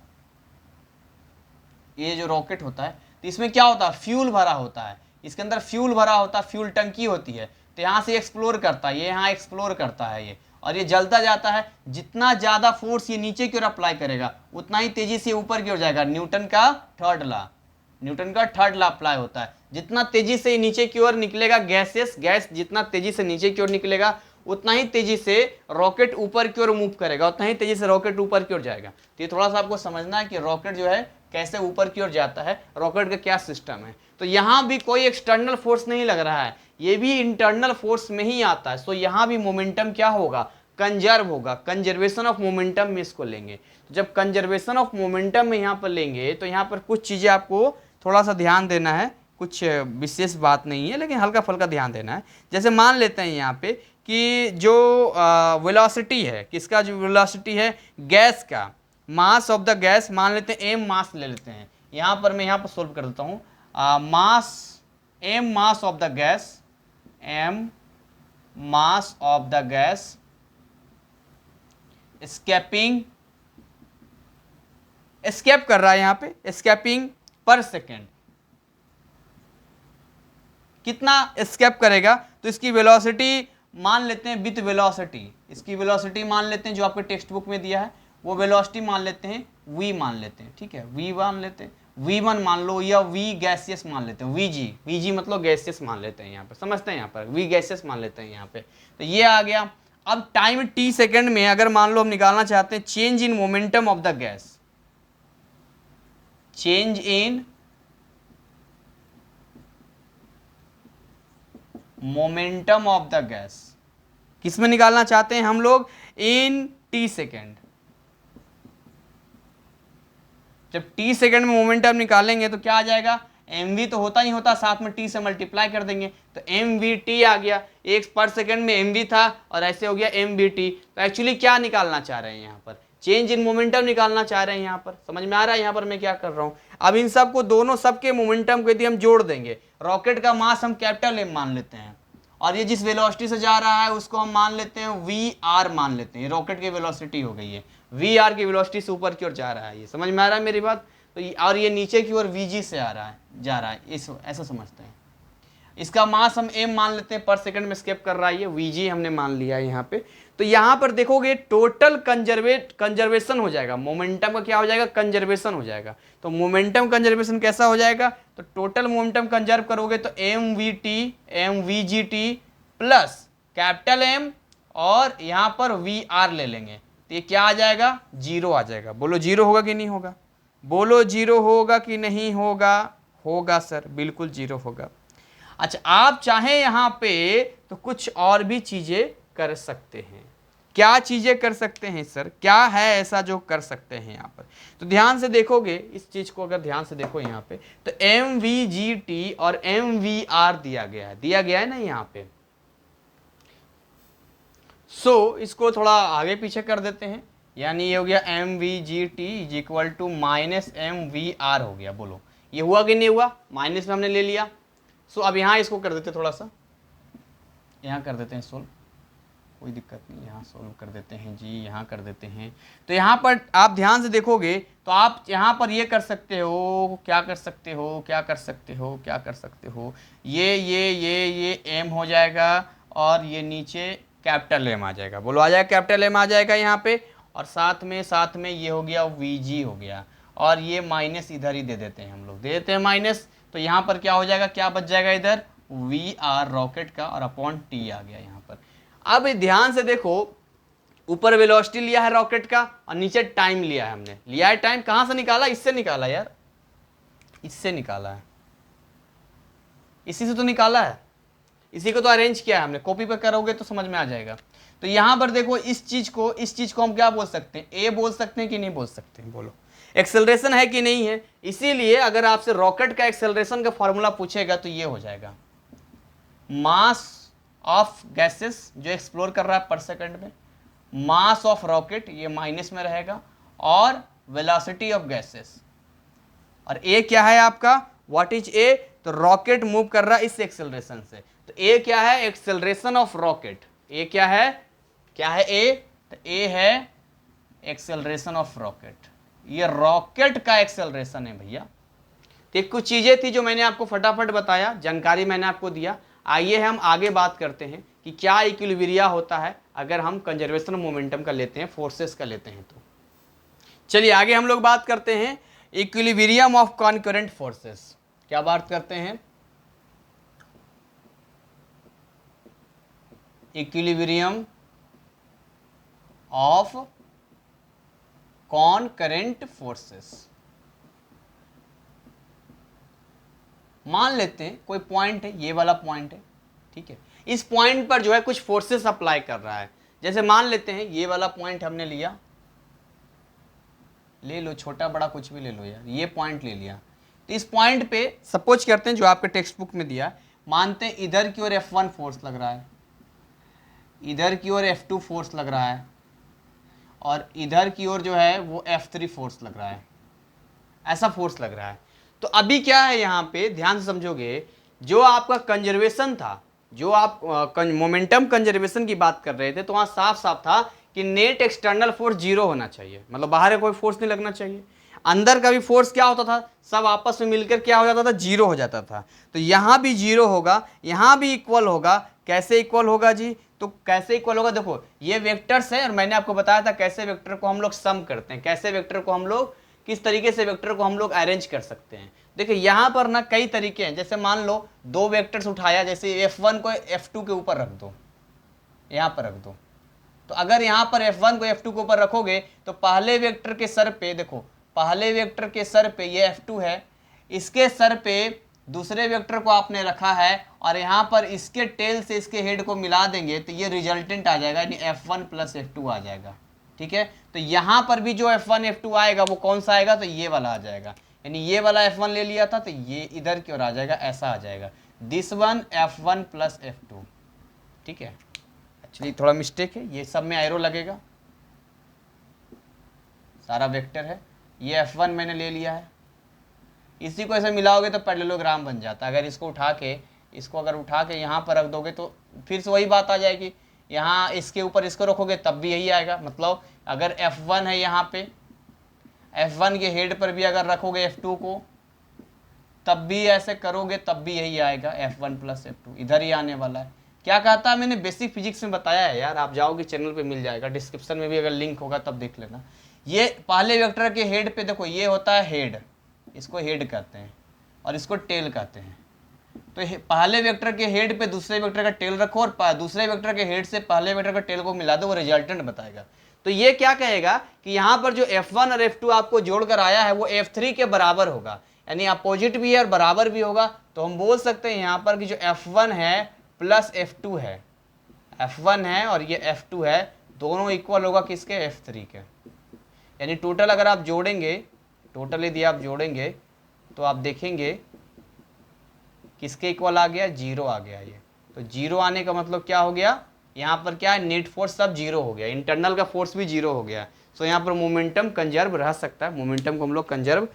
A: ये जो रॉकेट होता है, तो इसमें क्या होता है? फ्यूल भरा होता है। इसके अंदर फ्यूल भरा होता है, फ्यूल टंकी होती है, तो यहाँ से एक्सप्लोर करता है, ये यहाँ एक्सप्लोर करता है ये, और ये जलता जाता है। जितना ज़्यादा फोर्स ये नीचे की ओर अप्लाई करेगा उतना ही तेजी से ऊपर की ओर जाएगा। न्यूटन का थर्ड लॉ अप्लाई होता है। जितना तेजी से नीचे की ओर निकलेगा गैस जितना तेजी से नीचे की ओर निकलेगा उतना ही तेजी से रॉकेट ऊपर की ओर मूव करेगा, उतना ही तेजी से रॉकेट ऊपर की ओर जाएगा। तो ये थोड़ा सा आपको समझना है कि रॉकेट जो है कैसे ऊपर की ओर जाता है, रॉकेट का क्या सिस्टम है। तो यहाँ भी कोई एक्सटर्नल फोर्स नहीं लग रहा है, ये भी इंटरनल फोर्स में ही आता है। तो यहाँ भी मोमेंटम क्या होगा, कंजर्व होगा। कंजर्वेशन ऑफ मोमेंटम में इसको लेंगे। तो जब कंजर्वेशन ऑफ मोमेंटम में यहाँ पर लेंगे तो यहाँ पर कुछ चीज़ें आपको थोड़ा सा ध्यान देना है, कुछ विशेष बात नहीं है लेकिन हल्का फुल्का ध्यान देना है। जैसे मान लेते हैं यहाँ पे कि जो वेलोसिटी है, किसका जो वेलोसिटी है, गैस का, मास ऑफ द गैस, मान लेते हैं एम मास ले लेते हैं। यहाँ पर मैं यहाँ पर सोल्व कर देता हूँ। Mass, M mass of the gas, M mass of the gas escape कर रहा है, यहाँ पे एस्केपिंग पर सेकेंड, कितना एस्केप करेगा। तो इसकी वेलोसिटी मान लेते हैं विथ वेलोसिटी, इसकी वेलोसिटी मान लेते हैं जो आपके टेक्स्ट बुक में दिया है, वो वेलोसिटी मान लेते हैं v मान लेते हैं, ठीक है, v मान लेते हैं, v1 मान लो, या v गैसियस मान लेते हैं, vg मतलब गैसियस मान लेते हैं, यहाँ पर समझते हैं, यहाँ पर v गैसियस मान लेते हैं यहाँ पे। तो ये आ गया। अब टाइम t सेकेंड में अगर मान लो हम निकालना चाहते हैं change in momentum of the gas, change in momentum of the gas, किस में निकालना चाहते हैं हम लोग, इन t सेकेंड। जब t सेकेंड में मोमेंटम निकालेंगे तो क्या आ जाएगा, mv तो होता ही होता, साथ में t से मल्टीप्लाई कर देंगे तो mvt आ गया। एक पर सेकेंड में mv था और ऐसे हो गया mvt। तो एक्चुअली क्या निकालना चाह रहे हैं यहाँ पर, चेंज इन मोमेंटम निकालना चाह रहे हैं। यहाँ पर समझ में आ रहा है यहाँ पर मैं क्या कर रहा हूँ। अब इन सब को, दोनों सबके मोमेंटम को यदि हम जोड़ देंगे, रॉकेट का मास हम कैपिटल M मान लेते हैं और ये जिस वेलोसिटी से जा रहा है उसको हम मान लेते हैं vr मान लेते हैं। रॉकेट की वेलोसिटी हो गई है, vr की वेलोसिटी से ऊपर की ओर जा रहा है। ये समझ में आ रहा है मेरी बात। तो और ये नीचे की ओर vg से आ रहा है, जा रहा है, इस ऐसा समझते हैं। इसका मास हम m मान लेते हैं, पर सेकंड में स्केप कर रहा है, ये vg हमने मान लिया है यहाँ पे। तो यहाँ पर देखोगे टोटल कंजर्वेशन हो जाएगा, मोमेंटम का क्या हो जाएगा, कंजर्वेशन हो जाएगा। तो मोमेंटम कंजर्वेशन कैसा हो जाएगा, तो टोटल मोमेंटम कंजर्व करोगे तो mvgt प्लस कैपिटल M और यहाँ पर vr ले लेंगे तो ये क्या आ जाएगा, जीरो आ जाएगा। बोलो जीरो होगा कि नहीं होगा, बोलो जीरो होगा कि नहीं होगा, होगा सर, बिल्कुल जीरो होगा। अच्छा, आप चाहें यहाँ पे तो कुछ और भी चीजें कर सकते हैं। क्या चीजें कर सकते हैं सर, क्या है ऐसा जो कर सकते हैं यहाँ पर, तो ध्यान से देखोगे इस चीज को, अगर ध्यान से देखो यहाँ पे तो mvgt और mvr दिया गया है ना यहाँ पे। इसको थोड़ा आगे पीछे कर देते हैं, यानी ये हो गया mvgt is equal to minus mvr हो गया। बोलो ये हुआ कि नहीं हुआ, माइनस में हमने ले लिया। अब यहाँ इसको कर देते, थोड़ा सा यहाँ कर देते हैं सोल्व, कोई दिक्कत नहीं, यहाँ सोल्व कर देते हैं जी, यहाँ कर देते हैं। तो यहाँ पर आप ध्यान से देखोगे तो आप यहाँ पर ये कर सकते हो, क्या कर सकते हो, क्या कर सकते हो, क्या कर सकते हो, ये M हो जाएगा और ये नीचे कैपिटल M आ जाएगा। बोलो आ जाएगा, कैपिटल M आ जाएगा यहाँ पे, और साथ में ये हो गया vg हो गया, और ये माइनस इधर ही दे देते हैं हम लोग, दे देते हैं माइनस। तो यहाँ पर क्या हो जाएगा, क्या बच जाएगा इधर, vr रॉकेट का और अपॉन t आ गया यहाँ पर। अब ध्यान से देखो, ऊपर वेलोसिटी लिया है रॉकेट का और नीचे टाइम लिया है हमने, लिया है टाइम, कहां से निकाला, इससे निकाला यार, इससे निकाला है, इसी से तो निकाला है, इसी को तो अरेंज किया है हमने। कॉपी पे करोगे तो समझ में आ जाएगा। तो यहां पर देखो इस चीज को हम क्या बोल सकते हैं, ए बोल सकते हैं कि नहीं बोल सकते हैं, बोलो एक्सेलरेशन है कि नहीं है। इसीलिए अगर आपसे रॉकेट का एक्सेलरेशन का फॉर्मूला पूछेगा तो ये हो जाएगा, मास ऑफ गैसेस जो एक्सप्लोर कर रहा है पर सेकंड में, मास ऑफ रॉकेट ये माइनस में रहेगा, और वेलोसिटी ऑफ गैसेस। और ए क्या है आपका, व्हाट इज ए, तो रॉकेट मूव कर रहा है इस एक्सेलरेशन से, तो ए क्या है, एक्सेलरेशन ऑफ रॉकेट। ए क्या है ए, तो ए है एक्सेलरेशन ऑफ रॉकेट, ये रॉकेट का एक्सेलरेशन है भैया। तो कुछ चीज़ें थी जो मैंने आपको फटाफट बताया, जानकारी मैंने आपको दिया। आइए हम आगे बात करते हैं कि क्या इक्विलिब्रिया होता है अगर हम कंजर्वेशन मोमेंटम का लेते हैं, फोर्सेस का लेते हैं। तो चलिए आगे हम लोग बात करते हैं इक्विलिब्रियम ऑफ कॉन्करेंट फोर्सेस। क्या बात करते हैं? Equilibrium of concurrent forces. मान लेते हैं कोई पॉइंट है, ये वाला पॉइंट है, ठीक है। इस पॉइंट पर जो है कुछ फोर्सेस अप्लाई कर रहा है। जैसे मान लेते हैं ये वाला पॉइंट हमने लिया, ले लो छोटा बड़ा कुछ भी ले लो यार, ये पॉइंट ले लिया। तो इस पॉइंट पे सपोज करते हैं जो आपके टेक्स्ट बुक में दिया, मानते हैं इधर की ओर F1 फोर्स लग रहा है, इधर की ओर F2 फोर्स लग रहा है, और इधर की ओर जो है वो F3 फोर्स लग रहा है, ऐसा फोर्स लग रहा है। तो अभी क्या है यहाँ पे ध्यान से समझोगे, जो आपका कंजर्वेशन था, जो आप मोमेंटम कंजर्वेशन की बात कर रहे थे, तो वहाँ साफ साफ था कि नेट एक्सटर्नल फोर्स जीरो होना चाहिए, मतलब बाहर कोई फोर्स नहीं लगना चाहिए। अंदर का भी फोर्स क्या होता था, सब आपस में मिलकर क्या हो जाता था, जीरो हो जाता था। तो यहाँ भी जीरो होगा, यहाँ भी इक्वल होगा। कैसे इक्वल होगा जी? तो कैसे इक्वल होगा, देखो ये वेक्टर्स है और मैंने आपको बताया था कैसे वेक्टर को हम लोग सम करते हैं, कैसे वेक्टर को हम लोग किस तरीके से वेक्टर को हम लोग अरेंज कर सकते हैं। देखिए यहाँ पर ना कई तरीके हैं। जैसे मान लो दो वेक्टर्स उठाया, जैसे F1 को F2 के ऊपर रख दो, यहाँ पर रख दो। तो अगर यहाँ पर F1 को F2 के ऊपर रखोगे तो पहले वेक्टर के सर पे, देखो पहले वेक्टर के सर पे ये F2 है, इसके सर पे दूसरे वेक्टर को आपने रखा है, और यहाँ पर इसके टेल से इसके हेड को मिला देंगे तो ये रिजल्टेंट आ जाएगा, यानी F1 प्लस F2 आ जाएगा, ठीक है। तो यहाँ पर भी जो F1 F2 आएगा वो कौन सा आएगा, तो ये वाला आ जाएगा, यानी ये वाला F1 ले लिया था तो ये इधर की ओर आ जाएगा, ऐसा आ जाएगा, this one F1 plus F2, ठीक है। एक्चुअली थोड़ा मिस्टेक है, ये सब में एरो लगेगा, सारा वेक्टर है, ये F1 मैंने ले लिया है, इसी को ऐसे मिलाओगे तो पैरेललोग्राम बन जाता है। अगर इसको उठा के, इसको अगर उठा के यहाँ पर रख दोगे तो फिर से वही बात आ जाएगी, यहाँ इसके ऊपर इसको रखोगे तब भी यही आएगा। मतलब अगर F1 है यहाँ पे, F1 के हेड पर भी अगर रखोगे F2 को तब भी ऐसे करोगे तब भी यही आएगा, F1 प्लस F2 इधर ही आने वाला है। क्या कहता है, मैंने बेसिक फिजिक्स में बताया है यार, आप जाओगे चैनल पे मिल जाएगा, डिस्क्रिप्शन में भी अगर लिंक होगा तब देख लेना। ये पहले वेक्टर के हेड पे देखो, ये होता है हेड, इसको हेड कहते हैं और इसको टेल कहते हैं। तो पहले वेक्टर के हेड पे दूसरे वेक्टर का टेल रखो और दूसरे वेक्टर के हेड से पहले वेक्टर का टेल को मिला दो, वो रिजल्टेंट बताएगा। तो ये क्या कहेगा कि यहाँ पर जो F1 और F2 आपको जोड़कर आया है वो F3 के बराबर होगा, यानी अपोजिट भी है और बराबर भी होगा। तो हम बोल सकते हैं यहाँ पर कि जो F1 है प्लस F2 है, F1 है और ये F2 है, दोनों इक्वल होगा किसके, F3 के। यानी टोटल अगर आप जोड़ेंगे, टोटल यदि आप जोड़ेंगे तो आप देखेंगे किसके इक्वल आ गया, जीरो आ गया। ये तो जीरो आने का मतलब क्या हो गया, यहाँ पर क्या है, नेट फोर्स सब जीरो हो गया, इंटरनल का फोर्स भी जीरो हो गया। सो यहाँ पर मोमेंटम कंजर्व रह सकता है, मोमेंटम को हम लोग कंजर्व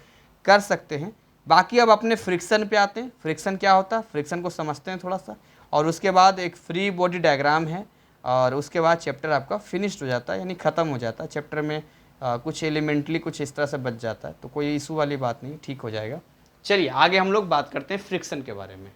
A: कर सकते हैं। बाकी अब अपने फ्रिक्शन पे आते हैं। फ्रिक्शन क्या होता है, फ्रिक्शन को समझते हैं थोड़ा सा, और उसके बाद एक फ्री बॉडी डायग्राम है, और उसके बाद चैप्टर आपका फिनिश्ड हो जाता है, यानी ख़त्म हो जाता है। चैप्टर में कुछ एलिमेंटली कुछ इस तरह से बच जाता है, तो कोई इशू वाली बात नहीं, ठीक हो जाएगा। चलिए आगे हम लोग बात करते हैं फ्रिक्शन के बारे में।